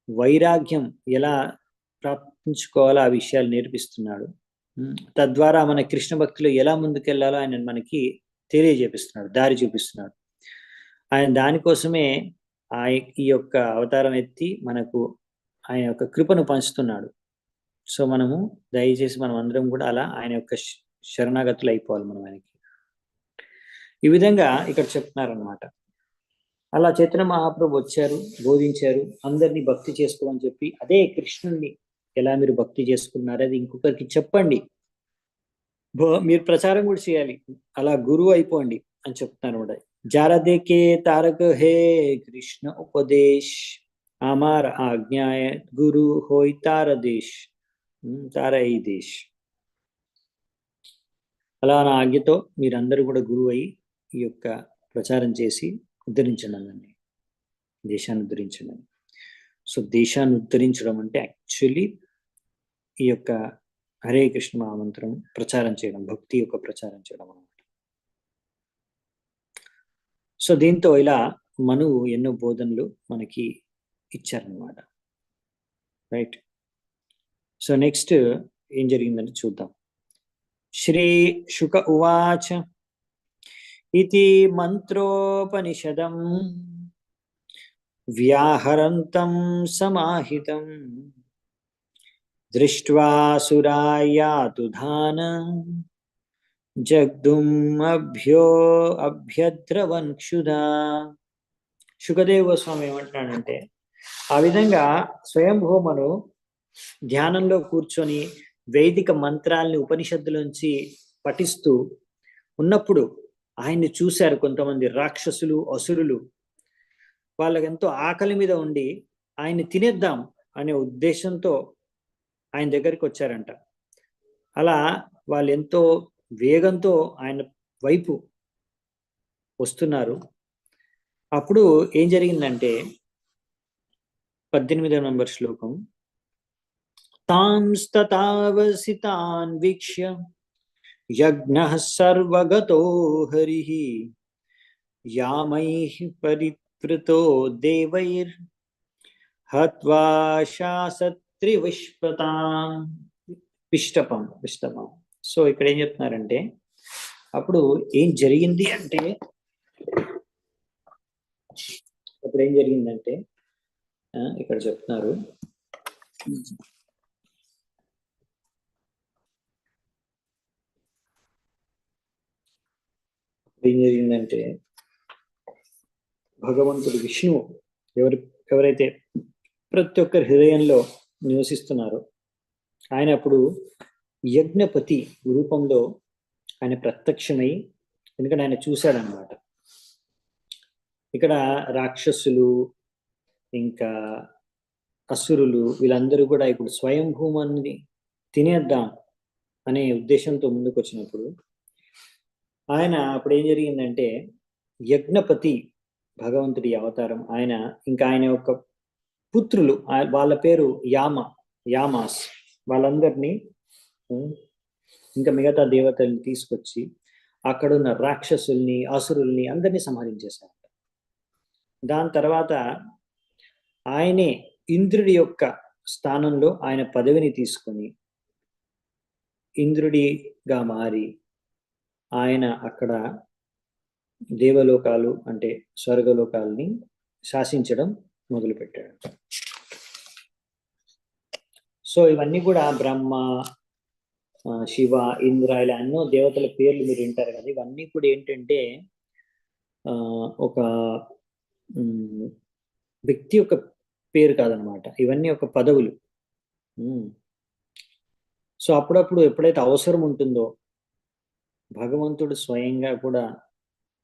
వైరాగ్యం ఎలా ప్రాప్తించుకోవాలో ఆ విషయాలు నేర్పిస్తున్నాడు. తద్వారా మన కృష్ణ భక్తిలో ఎలా ముందుకెళ్లాలో ఆయన మనకి తెలియజేపిస్తున్నాడు, దారి చూపిస్తున్నాడు. ఆయన దానికోసమే ఈ యొక్క అవతారం ఎత్తి మనకు ఆయన యొక్క కృపను పంచుతున్నాడు. సో మనము దయచేసి మనం అందరం కూడా అలా ఆయన యొక్క శరణాగతులు అయిపోవాలి మనం ఆయనకి. ఈ విధంగా ఇక్కడ చెప్తున్నారనమాట. అలా చైతన్య మహాప్రభు వచ్చారు, బోధించారు, అందరినీ భక్తి చేసుకోమని చెప్పి, అదే కృష్ణుణ్ణి ఎలా మీరు భక్తి చేసుకున్నారు అది ఇంకొకరికి చెప్పండి, మీరు ప్రచారం కూడా చేయాలి, అలా గురువు అయిపోండి అని చెప్తున్నారు కూడా. జారదేకే తారక హే కృష్ణ ఉపదేశ్ అమార్ ఆజ్ఞాయ గురు హోయ్ తారదేశ్ తారై దేశ్. అలా నా ఆజ్ఞతో మీరందరూ కూడా గురువు అయి ఈ యొక్క ప్రచారం చేసి ఉద్ధరించండి అందరినీ, దేశాన్ని ఉద్ధరించండి. సో దేశాన్ని ఉద్ధరించడం అంటే యాక్చువల్లీ ఈ యొక్క హరే కృష్ణ మహామంత్రం ప్రచారం చేయడం, భక్తి యొక్క ప్రచారం చేయడం అన్నమాట. సో దీంతో ఇలా మనువు ఎన్నో బోధనలు మనకి ఇచ్చారనమాట. రైట్. సో నెక్స్ట్ ఏం జరిగిందంటే చూద్దాం. శ్రీ శుక ఉవాచ ఇతి మంత్రోపనిషదం వ్యాహరంతం సమాహితం దృష్ట్వా సురాయాతుధాన జగ్దుమ్ అభ్యద్రవన్ క్షుధా. శుకదేవ గోస్వామి ఏమంటున్నాడంటే, ఆ విధంగా స్వయంభూమను ధ్యానంలో కూర్చొని వైదిక మంత్రాల్ని ఉపనిషత్తులోంచి పఠిస్తూ ఉన్నప్పుడు ఆయన్ని చూశారు కొంతమంది రాక్షసులు, అసురులు. వాళ్ళకెంతో ఆకలి మీద ఉండి ఆయన్ని తినేద్దాం అనే ఉద్దేశంతో ఆయన దగ్గరికి వచ్చారంట. అలా వాళ్ళు ఎంతో వేగంతో ఆయన వైపు వస్తున్నారు. అప్పుడు ఏం జరిగిందంటే 18వ నంబర్ శ్లోకం, తాంస్తతావసితాన్ వీక్ష్య యజ్ఞః సర్వగతో హరిః యామైః పరివృతో దేవైర్ హత్వా శాసత్రివిష్పతాం విష్టపం. సో ఇక్కడ ఏం చెప్తున్నారంటే, అప్పుడు ఏం జరిగింది అంటే ఇక్కడ చెప్తున్నారు, ఏం జరిగిందంటే భగవంతుడు విష్ణువు ఎవరైతే ప్రతి ఒక్కరి హృదయంలో నివసిస్తున్నారో ఆయన అప్పుడు యజ్ఞపతి రూపంలో ఆయన ప్రత్యక్షమై, ఎందుకంటే ఆయన చూశాడనమాట. ఇక్కడ రాక్షసులు ఇంకా అసురులు వీళ్ళందరూ కూడా ఇప్పుడు స్వయంభూమాన్ని తినేద్దాం అనే ఉద్దేశంతో ముందుకు వచ్చినప్పుడు ఆయన అప్పుడు ఏం జరిగిందంటే యజ్ఞపతి భగవంతుడి అవతారం ఆయన, ఇంకా ఆయన యొక్క పుత్రులు వాళ్ళ పేరు యామాస్, వాళ్ళందరినీ ఇంకా మిగతా దేవతల్ని తీసుకొచ్చి అక్కడున్న రాక్షసుల్ని అసురుల్ని అందరినీ సంహరించేశారు. దాని తర్వాత ఆయనే ఇంద్రుడి యొక్క స్థానంలో ఆయన పదవిని తీసుకొని ఇంద్రుడిగా మారి ఆయన అక్కడ దేవలోకాలు అంటే స్వర్గలోకాలని శాసించడం మొదలుపెట్టాడు. సో ఇవన్నీ కూడా బ్రహ్మ, శివ, ఇంద్ర ఇలా ఎన్నో దేవతల పేర్లు మీరు వింటారు కదా. ఇవన్నీ కూడా ఏంటంటే ఒక వ్యక్తి యొక్క పేరు కాదనమాట, ఇవన్నీ ఒక పదవులు. సో అప్పుడప్పుడు ఎప్పుడైతే అవసరం ఉంటుందో భగవంతుడు స్వయంగా కూడా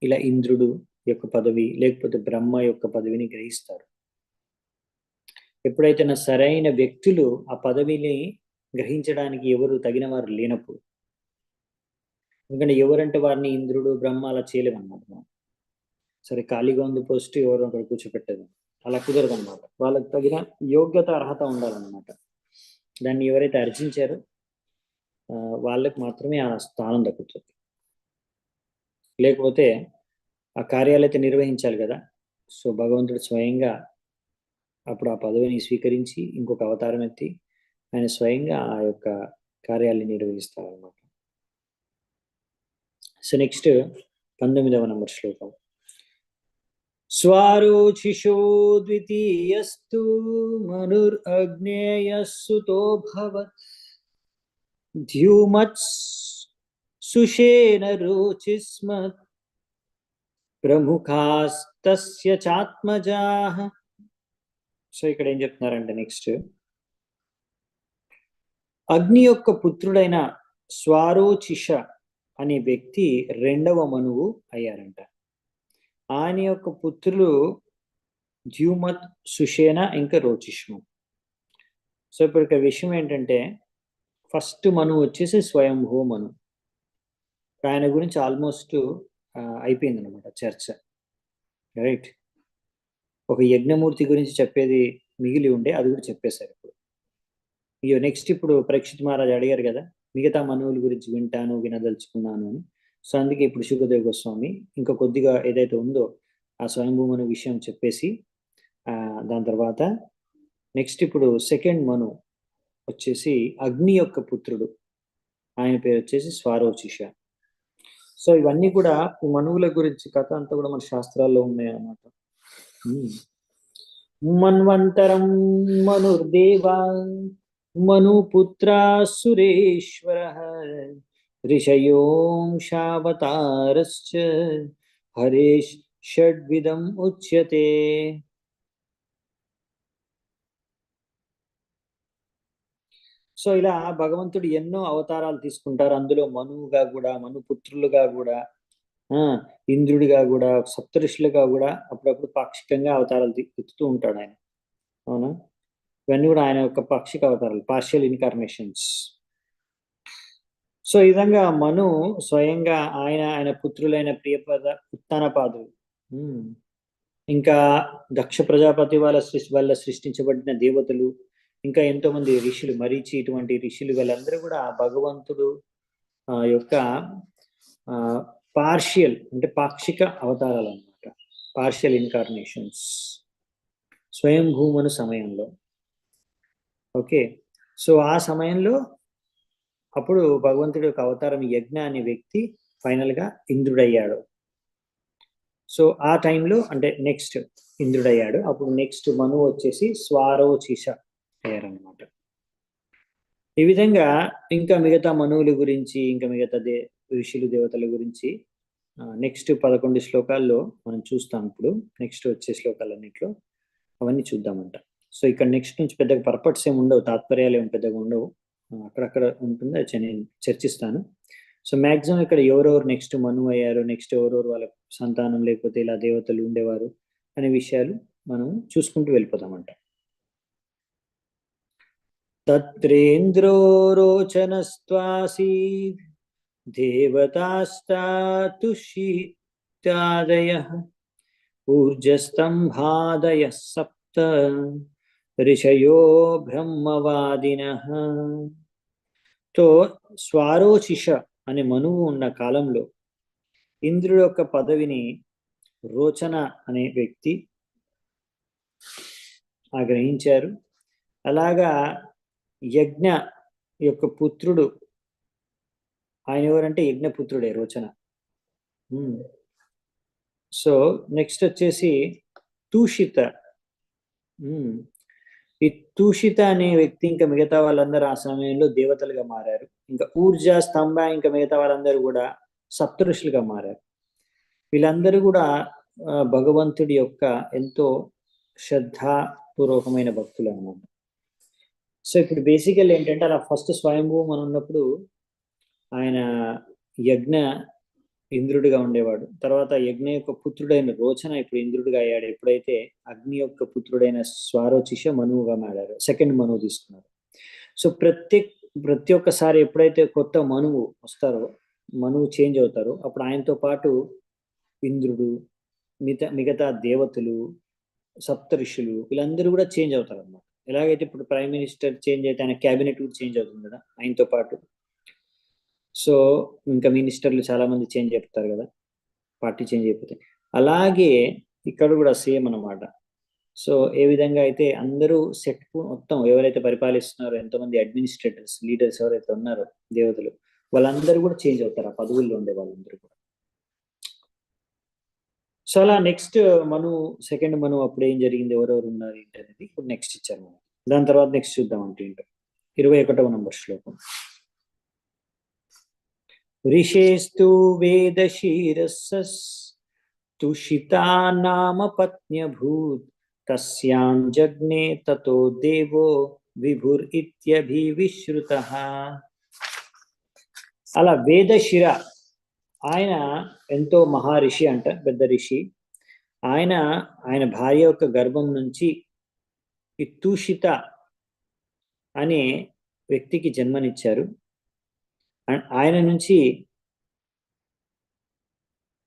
ఇలా ఇంద్రుడు యొక్క పదవి లేకపోతే బ్రహ్మ యొక్క పదవిని గ్రహిస్తారు. ఎప్పుడైతే నా సరైన వ్యక్తులు ఆ పదవిని గ్రహించడానికి ఎవరు తగిన వారు లేనప్పుడు, ఎందుకంటే ఎవరంటే వారిని ఇంద్రుడు బ్రహ్మ అలా చేయలేమన్నమాట. సరే ఖాళీగా ఉంది పోస్ట్ ఎవరు అక్కడ కూర్చోపెట్టదు, అలా కుదరదు అనమాట. వాళ్ళకి తగిన యోగ్యత అర్హత ఉండాలన్నమాట. దాన్ని ఎవరైతే అర్జించారో వాళ్ళకి మాత్రమే ఆ స్థానం దక్కుతుంది. లేకపోతే ఆ కార్యాలైతే నిర్వహించాలి కదా. సో భగవంతుడు స్వయంగా అప్పుడు ఆ పదవిని స్వీకరించి ఇంకొక అవతారం ఎత్తి ఆయన స్వయంగా ఆ యొక్క కార్యాన్ని నిర్వహిస్తారన్నమాట. సో నెక్స్ట్ 19వ నంబర్ శ్లోకం. స్వారోచిషో ద్వితీయస్తు మనుర్అగ్నేయస్సుతో భవత్ ద్యుమత్స్ సుషేణ రోచిస్మత్ ప్రముఖాస్తస్య చాత్మజాః. సో ఇక్కడ ఏం చెప్తున్నారంటే నెక్స్ట్ అగ్ని యొక్క పుత్రుడైన స్వారోచిష అనే వ్యక్తి రెండవ మనువు అయ్యారంట. ఆయన యొక్క పుత్రులు ద్యుమత్, సుషేణ ఇంకా రోచిష్మ. సో ఇప్పుడు ఇక్కడ విషయం ఏంటంటే ఫస్ట్ మనువు వచ్చేసి స్వయంభూ మను. ఆయన గురించి ఆల్మోస్ట్ అయిపోయింది అనమాట చర్చ, రైట్. ఒక యజ్ఞమూర్తి గురించి చెప్పేది మిగిలి ఉండే, అది కూడా చెప్పేశారు ఇప్పుడు. నెక్స్ట్ ఇప్పుడు పరీక్షిత్ మహారాజ్ అడిగారు కదా మిగతా మనువుల గురించి వినదలుచుకున్నాను అని. సో అందుకే ఇప్పుడు శుకదేవ్ గోస్వామి ఇంకా కొద్దిగా ఏదైతే ఉందో ఆ స్వయంభూ మను విషయం చెప్పేసి దాని తర్వాత నెక్స్ట్ ఇప్పుడు సెకండ్ మను వచ్చేసి అగ్ని యొక్క పుత్రుడు, ఆయన పేరు వచ్చేసి స్వారోచిష. సో ఇవన్నీ కూడా మనువుల గురించి కథ అంతా కూడా మన శాస్త్రాల్లో ఉన్నాయి అన్నమాట. మన్వంతరం మనుర్దేవా మనుపుత్ర సురేశ్వర ఋషయోంశావతారశ్చ హరేష్ షడ్విధం ఉచ్యతే. సో ఇలా భగవంతుడు ఎన్నో అవతారాలు తీసుకుంటారు. అందులో మనువుగా కూడా, మనుపుత్రులుగా కూడా, ఇంద్రుడిగా కూడా, సప్తఋషులుగా కూడా అప్పుడప్పుడు పాక్షికంగా అవతారాలు ఎత్తుతూ ఉంటాడు ఆయన. అవునా, ఇవన్నీ కూడా ఆయన యొక్క పాక్షిక అవతారాలు, పార్షియల్ ఇన్కార్నేషన్స్. సో ఈ విధంగా మను స్వయంగా ఆయన పుత్రులైన ప్రియపద ఉత్తానపాదులు, ఇంకా దక్ష ప్రజాపతి వల్ల సృష్టించబడిన దేవతలు, ఇంకా ఎంతో మంది ఋషులు, మరీచి ఇటువంటి ఋషులు, వీళ్ళందరూ కూడా భగవంతుడు యొక్క పార్షియల్ అంటే పాక్షిక అవతారాలు అన్నమాట, పార్షియల్ ఇన్కార్నేషన్స్ స్వయంభూమను సమయంలో. ఓకే, సో ఆ సమయంలో అప్పుడు భగవంతుడి యొక్క అవతారం యజ్ఞ అనే వ్యక్తి ఫైనల్ గా ఇంద్రుడయ్యాడు. సో ఆ టైంలో అంటే నెక్స్ట్ ఇంద్రుడయ్యాడు, అప్పుడు నెక్స్ట్ మను వచ్చేసి స్వారోచిష అయ్యారనమాట. ఈ విధంగా ఇంకా మిగతా మనువుల గురించి, ఇంకా మిగతా ఋషులు దేవతల గురించి నెక్స్ట్ 11 శ్లోకాల్లో మనం చూస్తాం. ఇప్పుడు నెక్స్ట్ వచ్చే శ్లోకాలన్నింటిలో అవన్నీ చూద్దామంట. సో ఇక్కడ నెక్స్ట్ నుంచి పెద్దగా పర్పట్స్ ఏమి ఉండవు, తాత్పర్యాలు ఏమి పెద్దగా ఉండవు, అక్కడక్కడ ఉంటుంది, అది నేను చర్చిస్తాను. సో మ్యాక్సిమం ఇక్కడ ఎవరెవరు నెక్స్ట్ మను అయ్యారు, నెక్స్ట్ ఎవరెవరు వాళ్ళ సంతానం లేకపోతే ఇలా దేవతలు ఉండేవారు అనే విషయాలు మనం చూసుకుంటూ వెళ్ళిపోతామంట. తత్రేంద్రో రోచనస్త్వాసీద్ దేవతాస్తాతుషితాదయః ఊర్జస్తంభాదయః సప్త ఋషయో బ్రహ్మవాదినః. తో స్వారోచిష అనే మనువు ఉన్న కాలంలో ఇంద్రుడి యొక్క పదవిని రోచన అనే వ్యక్తి ఆగ్రహించారు. అలాగా యజ్ఞ యొక్క పుత్రుడు, ఆయన ఎవరంటే యజ్ఞపుత్రుడే రోచన. సో నెక్స్ట్ వచ్చేసి తూషిత. ఈ తూషిత అనే వ్యక్తి ఇంకా మిగతా వాళ్ళందరూ ఆ సమయంలో దేవతలుగా మారారు. ఇంకా ఊర్జ, స్తంభ, ఇంకా మిగతా వాళ్ళందరూ కూడా సప్తఋషులుగా మారారు. వీళ్ళందరూ కూడా భగవంతుడి యొక్క ఎంతో శ్రద్ధాపూర్వకమైన భక్తులు అన్నమాట. సో ఇప్పుడు బేసికల్ ఏంటంటే అలా ఫస్ట్ స్వయంభూవం అని ఉన్నప్పుడు ఆయన యజ్ఞ ఇంద్రుడిగా ఉండేవాడు. తర్వాత యజ్ఞ యొక్క పుత్రుడైన రోచన ఇప్పుడు ఇంద్రుడిగా అయ్యాడు. ఎప్పుడైతే అగ్ని యొక్క పుత్రుడైన స్వారోచిష మనువుగా మారారు, సెకండ్ మనువు తీసుకున్నారు. సో ప్రతి ఒక్కసారి ఎప్పుడైతే కొత్త మనువు వస్తారో, మనువు చేంజ్ అవుతారో, అప్పుడు ఆయనతో పాటు ఇంద్రుడు, మిగతా దేవతలు, సప్త ఋషులు వీళ్ళందరూ కూడా చేంజ్ అవుతారు అన్నమాట. ఎలాగైతే ఇప్పుడు ప్రైమ్ మినిస్టర్ చేంజ్ అయితే ఆయన క్యాబినెట్ కూడా చేంజ్ అవుతుంది కదా ఆయనతో పాటు. సో ఇంకా మినిస్టర్లు చాలా మంది చేంజ్ అయిపోతారు కదా, పార్టీ చేంజ్ అయిపోతే. అలాగే ఇక్కడ కూడా సేమ్ అన్నమాట. సో ఏ విధంగా అయితే అందరూ సెట్ మొత్తం ఎవరైతే పరిపాలిస్తున్నారో, ఎంతోమంది అడ్మినిస్ట్రేటర్స్, లీడర్స్ ఎవరైతే ఉన్నారో దేవతలు, వాళ్ళందరూ కూడా చేంజ్ అవుతారు, ఆ పదవుల్లో ఉండే వాళ్ళందరూ కూడా. సో అలా నెక్స్ట్ సెకండ్ మను అప్పుడు ఏం జరిగింది, ఎవరెవరు ఉన్నారు ఏంటి అనేది ఇప్పుడు నెక్స్ట్ ఇచ్చారు మనం. దాని తర్వాత నెక్స్ట్ చూద్దాం అంటే ఏంటో. 21వ నంబర్ శ్లోకం. ఋషేస్తు వేదశీరసస్ తుషితా నామ పత్న్యభూత్ తస్యాం జగ్నే తతో దేవో విభుర్ ఇత్యభివిశ్రుతః. అలా వేదశిర ఆయన ఎంతో మహర్షి అంట, పెద్ద ఋషి. ఆయన భార్య యొక్క గర్భం నుంచి ఈ తూషిత అనే వ్యక్తికి జన్మనిచ్చారు. ఆయన నుంచి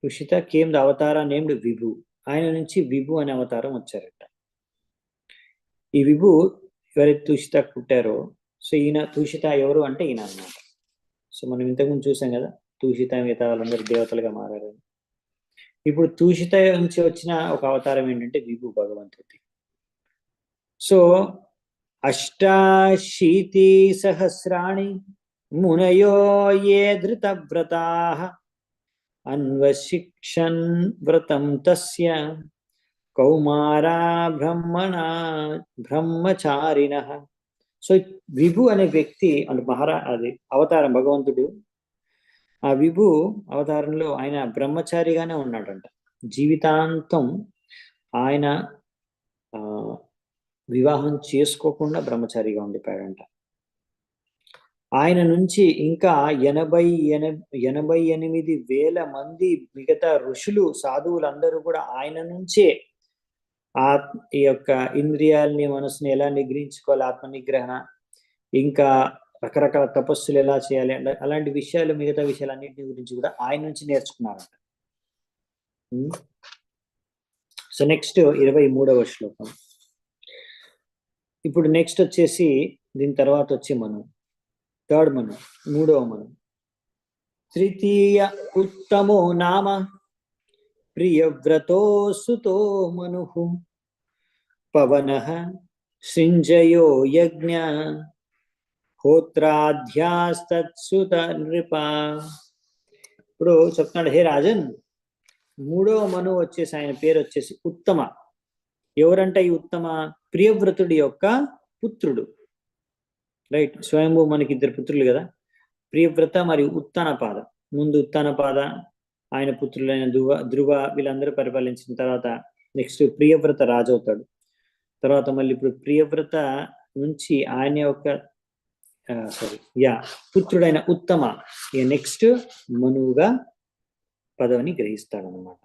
తుషిత కేమ్ ద అవతార నేమ్డ్ విభు, ఆయన నుంచి విభు అనే అవతారం వచ్చారట. ఈ విభు ఎవరైతే తూషిత పుట్టారో, సో ఈయన తూషిత ఎవరు అంటే ఈయన అన్నమాట. సో మనం ఇంతకుముందు చూసాం కదా, తూషిత మిగతా వాళ్ళందరూ దేవతలుగా మారారు. ఇప్పుడు తూషిత నుంచి వచ్చిన ఒక అవతారం ఏంటంటే విభు, భగవంతుడి. సో 88 సహస్రాణి మునయో ఏ ధృతవ్రతాః అన్వశిక్షన్ వ్రతం తస్య కౌమారా బ్రహ్మచారిణః. సో విభు అనే వ్యక్తి అంటే అది అవతారం భగవంతుడు. ఆ విభు అవతారంలో ఆయన బ్రహ్మచారిగానే ఉన్నాడంట. జీవితాంతం ఆయన వివాహం చేసుకోకుండా బ్రహ్మచారిగా ఉండిపోయాడంట. ఆయన నుంచి ఇంకా 88,000 మంది మిగతా ఋషులు, సాధువులందరూ కూడా ఆయన నుంచే ఈ యొక్క ఇంద్రియాలని, మనసుని ఎలా నిగ్రహించుకోవాలి, ఆత్మ నిగ్రహణ, ఇంకా రకరకాల తపస్సులు ఎలా చేయాలి, అలాంటి విషయాలు, మిగతా విషయాలన్నింటి గురించి కూడా ఆయన నుంచి నేర్చుకున్నారంట. సో నెక్స్ట్ 23వ శ్లోకం. ఇప్పుడు నెక్స్ట్ వచ్చేసి దీని తర్వాత వచ్చే మనం థర్డ్ మను, 3వ మను. తృతీయ ఉత్తమో నామ ప్రియవ్రతో సుతో మనుః పవనః సింజయో యజ్ఞ హోత్రాధ్యాస్తత్సుత నృప. ఇప్పుడు చెప్తున్నాడు, హే రాజన్, 3వ మను వచ్చేసి ఆయన పేరు వచ్చేసి ఉత్తమ. ఎవరంటే ఈ ఉత్తమ? ప్రియవ్రతుడి యొక్క పుత్రుడు. రైట్, స్వయంభూ మనకి 2 పుత్రులు కదా, ప్రియవ్రత మరియు ఉత్తానపాద. ముందు ఉత్తానపాద ఆయన పుత్రులైన ధ్రువ వీళ్ళందరూ పరిపాలించిన తర్వాత నెక్స్ట్ ప్రియవ్రత రాజు అవుతాడు. తర్వాత మళ్ళీ ఇప్పుడు ప్రియవ్రత నుంచి ఆయన యొక్క పుత్రుడైన ఉత్తమ నెక్స్ట్ మనువుగా పదవిని గ్రహిస్తాడనమాట.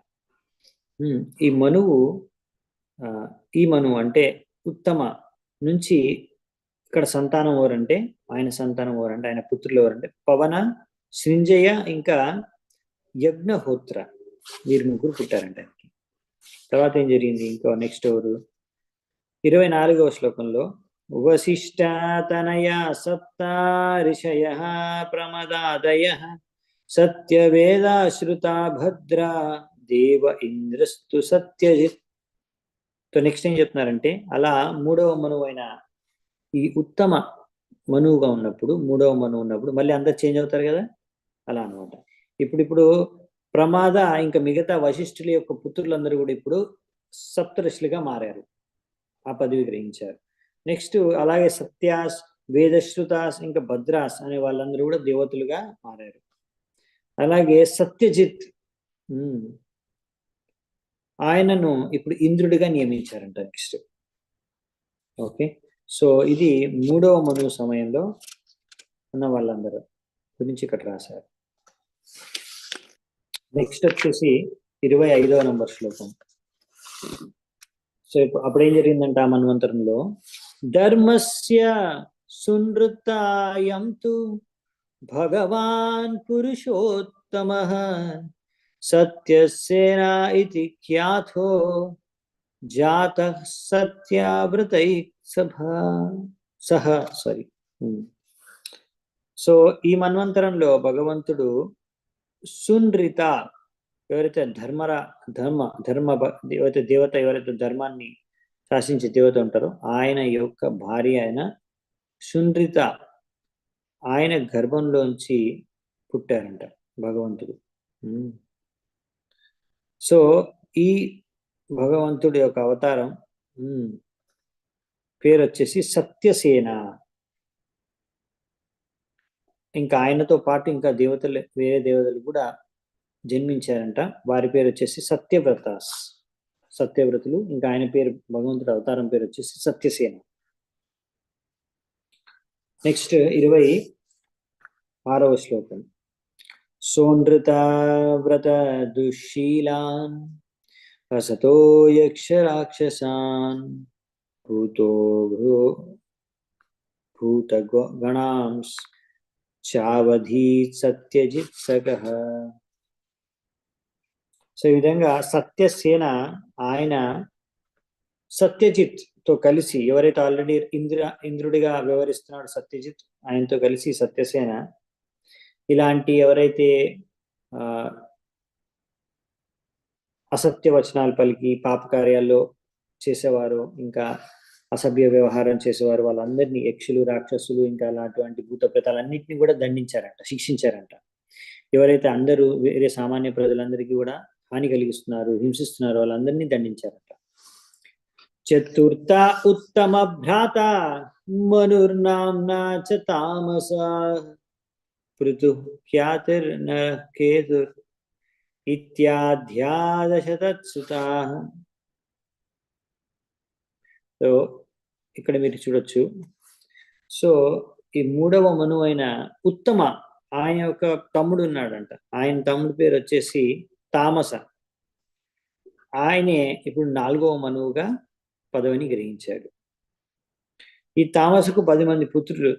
ఈ మనువు అంటే ఉత్తమ నుంచి ఇక్కడ సంతానం ఎవరంటే ఆయన సంతానం ఎవరంటే ఆయన పుత్రులు ఎవరంటే పవన, సృంజయ ఇంకా యజ్ఞహోత్ర వీరు ముగ్గురు పుట్టారంట ఆయనకి. తర్వాత ఏం జరిగింది ఇంకా నెక్స్ట్ ఎవరు 24వ శ్లోకంలో వశిష్ఠాతనయ సప్తా ఋషయః ప్రమదాదయః సత్యవేదాశ్రుతా భద్రా దేవ ఇంద్రస్తు సత్యజిత్. నెక్స్ట్ ఏం చెప్తున్నారంటే అలా మూడవ మనువు అయిన ఈ ఉత్తమ మనువుగా ఉన్నప్పుడు మూడవ మనువు ఉన్నప్పుడు మళ్ళీ అందరు చేంజ్ అవుతారు కదా, అలా అనమాట. ఇప్పుడు ప్రమాద ఇంకా మిగతా వశిష్ఠుల యొక్క పుత్రులందరూ కూడా ఇప్పుడు సప్తఋషులుగా మారారు, ఆ పదవి గ్రహించారు. నెక్స్ట్ అలాగే సత్యాస్, వేదశ్రుతాస్ ఇంకా భద్రాస్ అనే వాళ్ళందరూ కూడా దేవతలుగా మారారు. అలాగే సత్యజిత్ ఆయనను ఇప్పుడు ఇంద్రుడిగా నియమించారంట నెక్స్ట్. ఓకే, సో ఇది మూడవ మనువు సమయంలో ఉన్న వాళ్ళందరూ గురించి ఇక్కడ రాశారు. నెక్స్ట్ వచ్చేసి 25వ నంబర్ శ్లోకం. సో అప్పుడు ఏం జరిగిందంట ఆ మన్వంతరంలో ధర్మస్య సునృతాయం తు భగవాన్ పురుషోత్తమః సత్యసేనా ఇతి ఖ్యాతో జాతః సత్యావ్రతై సో ఈ మన్వంతరంలో భగవంతుడు సునృత ఎవరైతే దేవత ఎవరైతే ధర్మాన్ని శాసించే దేవత ఉంటారో ఆయన యొక్క భార్య అయిన సునృత ఆయన గర్భంలోంచి పుట్టారంట భగవంతుడు. సో ఈ భగవంతుడి యొక్క అవతారం పేరు వచ్చేసి సత్యసేన. ఇంకా ఆయనతో పాటు ఇంకా వేరే దేవతలు కూడా జన్మించారంట, వారి పేరు వచ్చేసి సత్యవ్రతులు. ఇంకా ఆయన పేరు భగవంతుడి అవతారం పేరు వచ్చేసి సత్యసేన. నెక్స్ట్ 26వ శ్లోకం. సోనృత వ్రత దుశ్శీలాన్ అసతో యక్ష రాక్షసాన్ భూత గణాంస్ చావధీ సత్యజిత్ సగః. సో ఈ విధంగా సత్యసేన ఆయన సత్యజిత్ తో కలిసి, ఎవరైతే ఆల్రెడీ ఇంద్రుడిగా వ్యవహరిస్తున్నాడు సత్యజిత్, ఆయనతో కలిసి సత్యసేన ఇలాంటి ఎవరైతే అసత్య వచనాలు పలికి పాపకార్యాల్లో చేసేవారు, ఇంకా అసభ్య వ్యవహారం చేసేవారు, వాళ్ళందరినీ యక్షులు, రాక్షసులు ఇంకా అలాంటి భూత ప్రేతాలన్నింటినీ కూడా దండించారంట, శిక్షించారంట. ఎవరైతే అందరూ వేరే సామాన్య ప్రజలందరికీ కూడా హాని కలిగిస్తున్నారు, హింసిస్తున్నారు, వాళ్ళందరినీ దండించారంట. చతుర్థ ఉత్తమ భ్రాత మనుర్నామ్నా చ తామస పృథు ఖ్యాతిర్నకేతుర్ ఇత్యాధ్యాదశతత్సుతాః. సో ఇక్కడ మీరు చూడొచ్చు. సో ఈ మూడవ మనువు అయిన ఉత్తమ ఆయన యొక్క తమ్ముడు ఉన్నాడంట, ఆయన తమ్ముడు పేరు వచ్చేసి తామస. ఆయనే ఇప్పుడు 4వ మనువుగా పదవిని గ్రహించాడు. ఈ తామసకు 10 మంది పుత్రులు,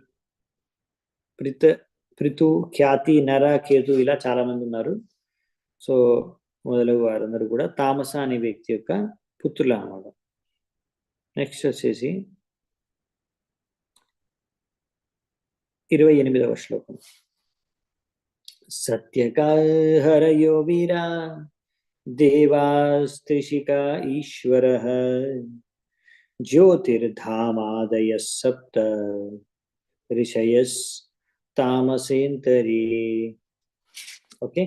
పృథు, ఖ్యాతి, నర, కేతు ఇలా చాలా మంది ఉన్నారు. సో మొదలగు వారందరూ కూడా తామస అనే వ్యక్తి యొక్క పుత్రులు అన్నమాట. నెక్స్ట్ వచ్చేసి 28వ శ్లోకం. సత్యకాహరయో వీరా దేవాస్త్రిషిక ఈశ్వరః జ్యోతిర్ధామాదయ సప్త ఋషయస్ తామసేంతరి. ఓకే,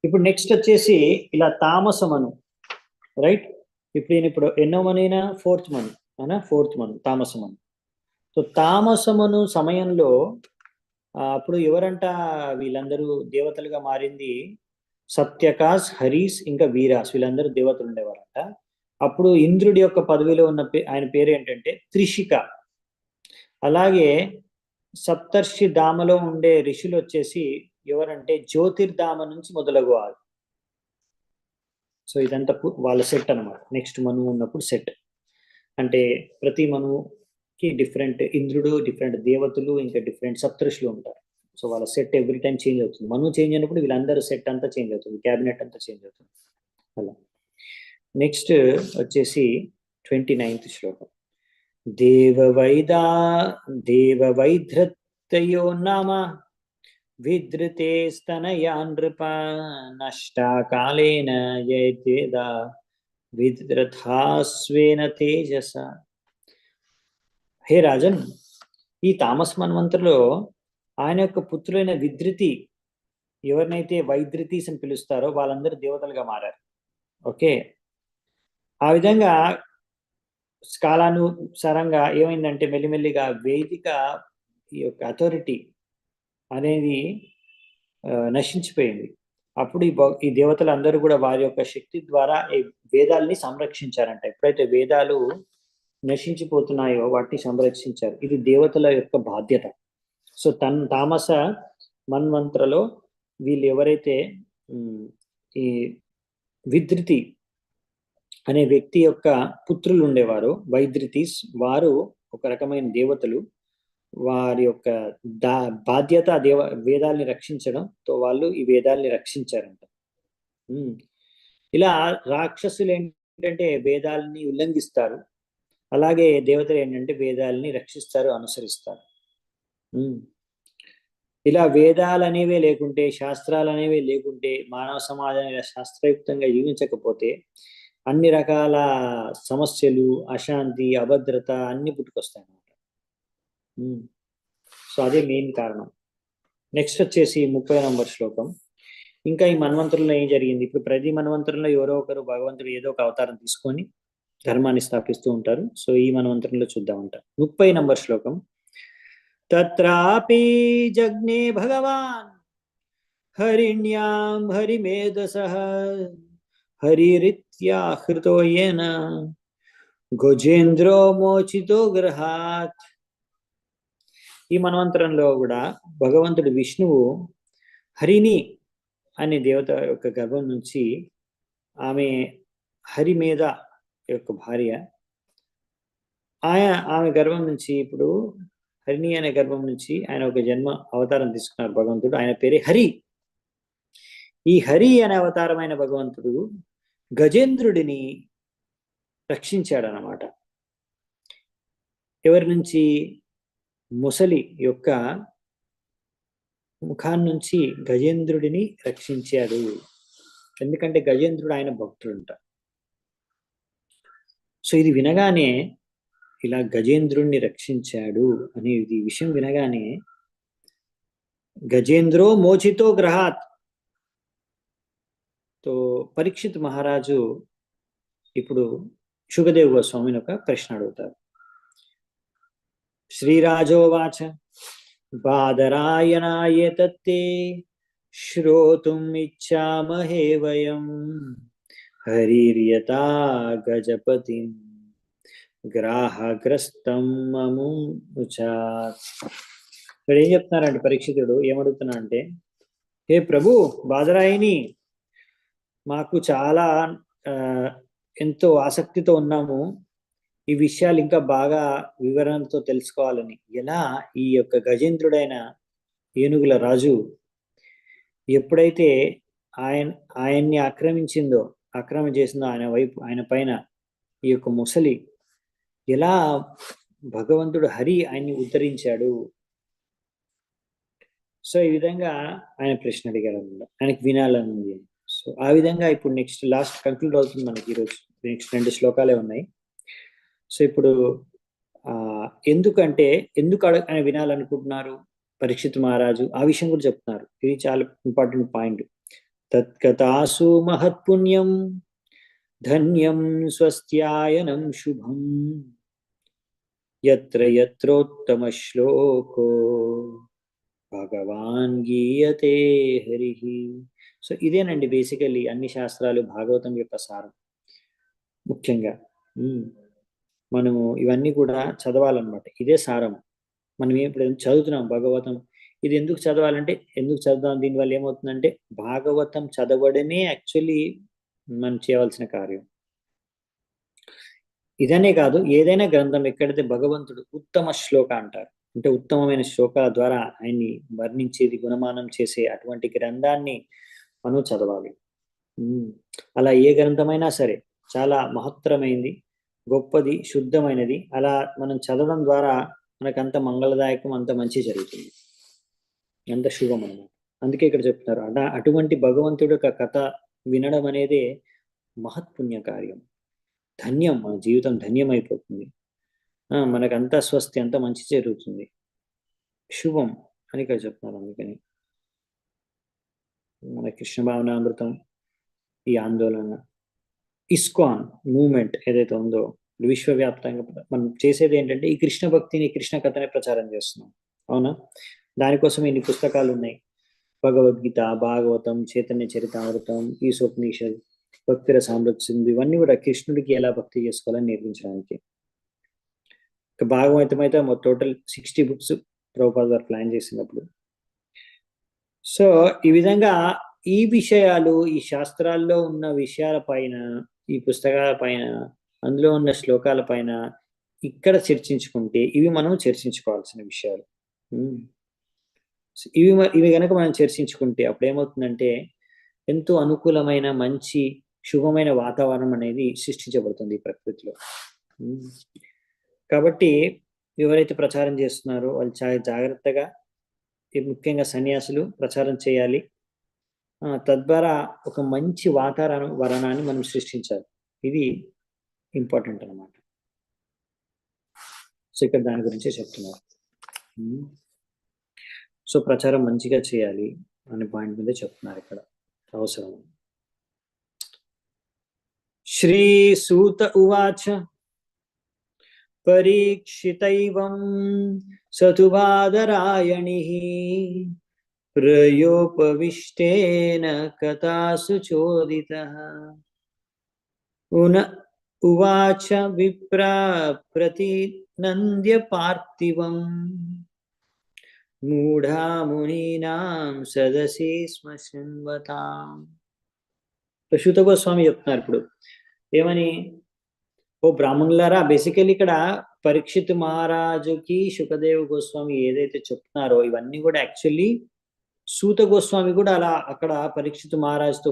ఇప్పుడు నెక్స్ట్ వచ్చేసి ఇలా తామసమను, రైట్? ఇప్పుడు ఎన్నో మనైనా ఫోర్త్ మను తామసమను. సో తామసమను సమయంలో అప్పుడు ఎవరంట వీళ్ళందరూ దేవతలుగా మారింది? సత్యకాస్, హరీస్, ఇంకా వీరాస్, వీళ్ళందరూ దేవతలు ఉండేవారంట. అప్పుడు ఇంద్రుడి యొక్క పదవిలో ఉన్న ఆయన పేరు ఏంటంటే త్రిషిక. అలాగే సప్తర్షి ధామలో ఉండే ఋషులు వచ్చేసి ఎవరంటే జ్యోతిర్ధామ నుంచి మొదలగువారు. సో ఇదంతా వాళ్ళ సెట్ అనమాట. నెక్స్ట్ మనువు ఉన్నప్పుడు సెట్ అంటే ప్రతి మనువుకి డిఫరెంట్ ఇంద్రుడు, డిఫరెంట్ దేవతలు, ఇంకా డిఫరెంట్ సప్తఋషులు ఉంటారు. సో వాళ్ళ సెట్ ఎవ్రీ టైం చేంజ్ అవుతుంది. మనువు చేంజ్ అయినప్పుడు వీళ్ళందరూ సెట్ అంతా చేంజ్ అవుతుంది, క్యాబినెట్ అంతా చేంజ్ అవుతుంది అలా. నెక్స్ట్ వచ్చేసి 29th శ్లోకం. దేవవైధృతయో నామ విధృతే స్తనయా నృప నష్టా కాలేన యద్వేద విధృతాస్వేన తేజస. హే రాజన్, ఈ తామస్ మన్వంతరిలో ఆయన యొక్క పుత్రులైన విధృతి, ఎవరినైతే వైధృతీస్ అని పిలుస్తారో వాళ్ళందరూ దేవతలుగా మారారు. ఓకే, ఆ విధంగా కాలానుసారంగా ఏమైందంటే మెల్లిమెల్లిగా వేదిక ఈ యొక్క అథారిటీ అనేది నశించిపోయింది. అప్పుడు ఈ దేవతలు అందరూ కూడా వారి యొక్క శక్తి ద్వారా ఈ వేదాల్ని సంరక్షించారంట. ఎప్పుడైతే వేదాలు నశించిపోతున్నాయో వాటిని సంరక్షించారు. ఇది దేవతల యొక్క బాధ్యత. సో తామస మన్వంతరలో వీళ్ళు ఎవరైతే ఈ విధృతి అనే వ్యక్తి యొక్క పుత్రులు ఉండేవారు, వైధృతిస్, వారు ఒక రకమైన దేవతలు. వారి యొక్క బాధ్యత వేదాల్ని రక్షించడంతో వాళ్ళు ఈ వేదాల్ని రక్షించారంట. ఇలా రాక్షసులు ఏంటంటే వేదాలని ఉల్లంఘిస్తారు, అలాగే దేవతలు ఏంటంటే వేదాలని రక్షిస్తారు, అనుసరిస్తారు. ఇలా వేదాలు అనేవే లేకుంటే, శాస్త్రాలు అనేవే లేకుంటే, మానవ సమాజాన్ని శాస్త్రయుక్తంగా జీవించకపోతే అన్ని రకాల సమస్యలు, అశాంతి, అభద్రత అన్ని పుట్టుకొస్తాయి అన్నమాట. సో అదే మెయిన్ కారణం. నెక్స్ట్ వచ్చేసి 30వ శ్లోకం. ఇంకా ఈ మన్వంతరంలో ఏం జరిగింది? ఇప్పుడు ప్రతి మన్వంతరంలో ఎవరో ఒకరు భగవంతుడు ఏదో ఒక అవతారం తీసుకొని ధర్మాన్ని స్థాపిస్తూ ఉంటారు. సో ఈ మన్వంతరంలో చూద్దామంట. 30వ శ్లోకం. తత్రాపి జగ్నే భగవాన్ హరిణ్యాం హరిమేధసః హరిరిత్యాహృతో యేన గజేంద్రో మోచితో గ్రహాత్. ఈ మన్వంతరంలో కూడా భగవంతుడు విష్ణువు హరిని అనే దేవత యొక్క గర్భం నుంచి, ఆమె హరిమేధ యొక్క భార్య, ఆమె గర్భం నుంచి ఇప్పుడు హరిణి అనే గర్భం నుంచి ఆయన ఒక జన్మ అవతారం తీసుకున్నారు భగవంతుడు. ఆయన పేరే హరి. ఈ హరి అనే అవతారమైన భగవంతుడు గజేంద్రుడిని రక్షించాడు అన్నమాట. ఎవరి నుంచి? ముసలి యొక్క ముఖాన్ని నుంచి గజేంద్రుడిని రక్షించాడు. ఎందుకంటే గజేంద్రుడు ఆయన భక్తుడంట. సో ఇది వినగానే, ఇలా గజేంద్రుణ్ణి రక్షించాడు అనే ఈ విషయం వినగానే, గజేంద్రో మోచితో గ్రహాత్, తో పరీక్షిత్ మహారాజు ఇప్పుడు శుకదేవ్ గోస్వామిని ఒక ప్రశ్న అడుగుతారు. శ్రీరాజోవాచ బాదరాయణాయ తత్తే శ్రోతుం ఇచ్చామహే వయం హరిర్యతా గజపతిం గ్రాహగ్రస్తం అముచాత్. ఇక్కడ ఏం చెప్తున్నారంటే పరీక్షితుడు ఏమడుగుతున్నా అంటే, హే ప్రభు బాదరాయని, మాకు చాలా ఎంతో ఆసక్తితో ఉన్నాము ఈ విషయాలు ఇంకా బాగా వివరణతో తెలుసుకోవాలని. ఎలా ఈ యొక్క గజేంద్రుడైన ఏనుగుల రాజు ఎప్పుడైతే ఆయన్ని ఆక్రమణ చేసిందో ఆయన పైన ఈ యొక్క ముసలి, ఎలా భగవంతుడు హరి ఆయన్ని ఉద్ధరించాడు. సో ఈ విధంగా ఆయన ప్రశ్న అడిగారు అన్నమాట. ఆయనకి వినాలని ఉంది. సో ఆ విధంగా ఇప్పుడు నెక్స్ట్ లాస్ట్ కంక్లూడ్ అవుతుంది మనకి ఈరోజు. నెక్స్ట్ 2 శ్లోకాలే ఉన్నాయి. సో ఇప్పుడు ఎందుకు ఆయన వినాలనుకుంటున్నారు పరీక్షిత్ మహారాజు, ఆ విషయం కూడా చెప్తున్నారు. ఇది చాలా ఇంపార్టెంట్ పాయింట్. తత్కథాసు మహత్పుణ్యం ధన్యం స్వస్త్యాయనం శుభం యత్ర యత్రోత్తమ శ్లోకో భగవాన్ గీయతే హరి. సో ఇదేనండి బేసికల్లీ అన్ని శాస్త్రాలు, భాగవతం యొక్క సారం. ముఖ్యంగా మనము ఇవన్నీ కూడా చదవాలన్నమాట. ఇదే సారం. మనం ఇప్పుడు చదువుతున్నాం భాగవతం. ఇది ఎందుకు చదవాలంటే, ఎందుకు చదువుతాం, దీనివల్ల ఏమవుతుందంటే, భాగవతం చదవడమే యాక్చువల్లీ మనం చేయవలసిన కార్యం. ఇదనే కాదు, ఏదైనా గ్రంథం ఎక్కడైతే భగవంతుడు ఉత్తమ శ్లోక అంటారు, అంటే ఉత్తమమైన శ్లోకాల ద్వారా ఆయన్ని వర్ణించేది, గుణమానం చేసే అటువంటి గ్రంథాన్ని మనం చదవాలి. అలా ఏ గ్రంథమైనా సరే చాలా మహత్తరమైంది, గొప్పది, శుద్ధమైనది. అలా మనం చదవడం ద్వారా మనకంత మంగళదాయకం, అంత మంచి జరుగుతుంది, ఎంత శుభం అన్నమాట. అందుకే ఇక్కడ చెప్తున్నారు, అటువంటి భగవంతుడి యొక్క కథ వినడం అనేది మహత్పుణ్య కార్యం. ధన్యం, మన జీవితం ధన్యమైపోతుంది, మనకంతా స్వస్తి, అంత మంచి జరుగుతుంది, శుభం అని ఇక్కడ చెప్తున్నారు. అందుకని మన కృష్ణ భావనామృతం, ఈ ఆందోళన, ఇస్కాన్ మూమెంట్ ఏదైతే ఉందో విశ్వవ్యాప్తంగా మనం చేసేది ఏంటంటే ఈ కృష్ణ భక్తిని, కృష్ణ కథని ప్రచారం చేస్తున్నాం. అవునా? దానికోసం ఇన్ని పుస్తకాలు ఉన్నాయి. భగవద్గీత, భాగవతం, చైతన్య చరితామృతం, ఈశోపనిషద్, భక్తిర సామృత్సింధు, ఇవన్నీ కూడా కృష్ణుడికి ఎలా భక్తి చేసుకోవాలని నేర్పించడానికి. భాగవతం అయితే టోటల్ 60 బుక్స్ ప్రభుపాద గారు ప్లాన్ చేసినప్పుడు. సో ఈ విధంగా ఈ విషయాలు, ఈ శాస్త్రాల్లో ఉన్న విషయాల పైన, ఈ పుస్తకాల పైన, అందులో ఉన్న శ్లోకాల పైన ఇక్కడ చర్చించుకుంటే, ఇవి మనం చర్చించుకోవాల్సిన విషయాలు. ఇవి కనుక మనం చర్చించుకుంటే అప్పుడు ఏమవుతుందంటే, ఎంతో అనుకూలమైన, మంచి, శుభమైన వాతావరణం అనేది సృష్టించబడుతుంది ఈ ప్రకృతిలో. కాబట్టి ఎవరైతే ప్రచారం చేస్తున్నారో వాళ్ళు చాలా జాగ్రత్తగా, ముఖ్యంగా సన్యాసులు ప్రచారం చేయాలి. తద్వారా ఒక మంచి వాతావరణాన్ని మనం సృష్టించాలి. ఇది ఇంపార్టెంట్ అన్నమాట. సో ఇక్కడ దాని గురించే చెప్తున్నారు. సో ప్రచారం మంచిగా చేయాలి అనే పాయింట్ మీద చెప్తున్నారు ఇక్కడ, అవసరం. శ్రీ సూత ఉవాచ పరీక్షితైవం సతుబాదరాయణిః ప్రయోపవిష్టేన కథాసు చోదితః ఉవాచ విప్ర ప్రతినంద్య పార్థివం మూఢా మునీనాం సదసి శ్మశన్వతాం. సూత గోస్వామి చెప్తున్నారు ఇప్పుడు ఏమని, ఓ బ్రాహ్మణులారా, బేసికలీ ఇక్కడ పరీక్షిత్ మహారాజుకి శుకదేవ గోస్వామి ఏదైతే చెప్తున్నారో ఇవన్నీ కూడా యాక్చువల్లీ సూత గోస్వామి కూడా అలా అక్కడ పరీక్షిత్ మహారాజుతో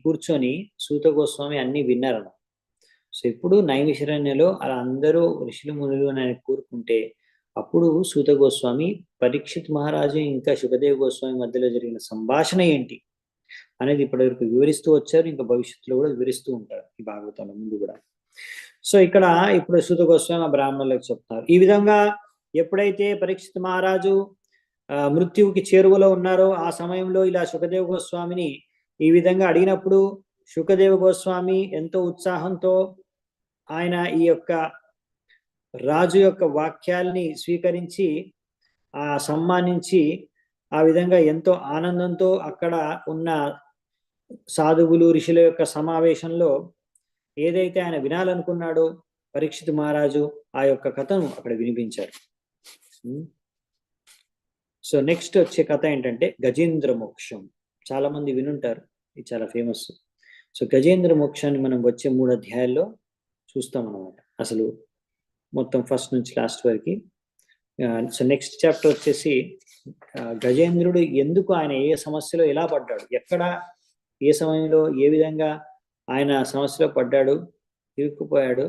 కూర్చొని సూత గోస్వామి అన్ని విన్నారు. సో ఇప్పుడు నైమిషారణ్యలో అలా అందరూ ఋషులు మునులు అని కూరుకుంటే అప్పుడు సూత గోస్వామి పరీక్షిత్ మహారాజు ఇంకా శుకదేవ గోస్వామి మధ్యలో జరిగిన సంభాషణ ఏంటి అనేది ఇప్పటివరకు వివరిస్తూ వచ్చారు, ఇంకా భవిష్యత్తులో కూడా వివరిస్తూ ఉంటారు ఈ భాగవతంలో ముందు కూడా. సో ఇక్కడ ఇప్పుడు సూత గోస్వామి బ్రాహ్మణులకు చెప్తున్నారు. ఈ విధంగా ఎప్పుడైతే పరీక్షిత్ మహారాజు మృత్యువుకి చేరువలో ఉన్నారో ఆ సమయంలో ఇలా శుకదేవ గోస్వామిని ఈ విధంగా అడిగినప్పుడు శుకదేవ గోస్వామి ఎంతో ఉత్సాహంతో ఆయన ఈ యొక్క రాజు యొక్క వాక్యాల్ని స్వీకరించి సమ్మానించి ఆ విధంగా ఎంతో ఆనందంతో అక్కడ ఉన్న సాధువులు, ఋషుల యొక్క సమావేశంలో ఏదైతే ఆయన వినాలనుకున్నాడో పరీక్షిత్ మహారాజు ఆ యొక్క కథను అక్కడ వినిపించారు. సో నెక్స్ట్ వచ్చే కథ ఏంటంటే గజేంద్ర మోక్షం. చాలా మంది వినుంటారు, ఇది చాలా ఫేమస్. సో గజేంద్ర మోక్షాన్ని మనం వచ్చే 3 అధ్యాయాల్లో చూస్తాం అన్నమాట, అసలు మొత్తం ఫస్ట్ నుంచి లాస్ట్ వరకు. సో నెక్స్ట్ చాప్టర్ వచ్చేసి గజేంద్రుడు ఎందుకు, ఆయన ఏ సమస్యలో ఎలా పడ్డాడు, ఎక్కడ, ఏ సమయంలో, ఏ విధంగా ఆయన సమస్యలో పడ్డాడు, ఇరుక్కుపోయాడు.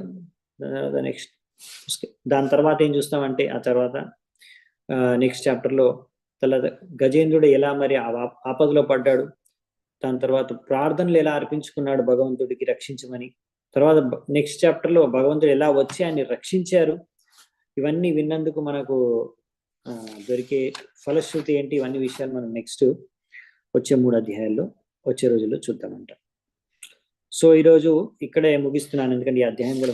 నెక్స్ట్ దాని తర్వాత ఏం చూస్తామంటే ఆ తర్వాత నెక్స్ట్ చాప్టర్లో గజేంద్రుడు ఎలా మరి ఆపదలో పడ్డాడు, దాని తర్వాత ప్రార్థనలు ఎలా అర్పించుకున్నాడు భగవంతుడికి రక్షించమని, తర్వాత నెక్స్ట్ చాప్టర్లో భగవంతుడు ఎలా వచ్చి ఆయన్ని రక్షించారు. ఇవన్నీ విన్నందుకు మనకు దొరికే ఫలశ్రుతి ఏంటి, ఇవన్నీ విషయాలు మనం నెక్స్ట్ వచ్చే 3 అధ్యాయాల్లో వచ్చే రోజుల్లో చూద్దామంట. సో ఈరోజు ఇక్కడే ముగిస్తున్నాను, ఎందుకంటే ఈ అధ్యాయం కూడా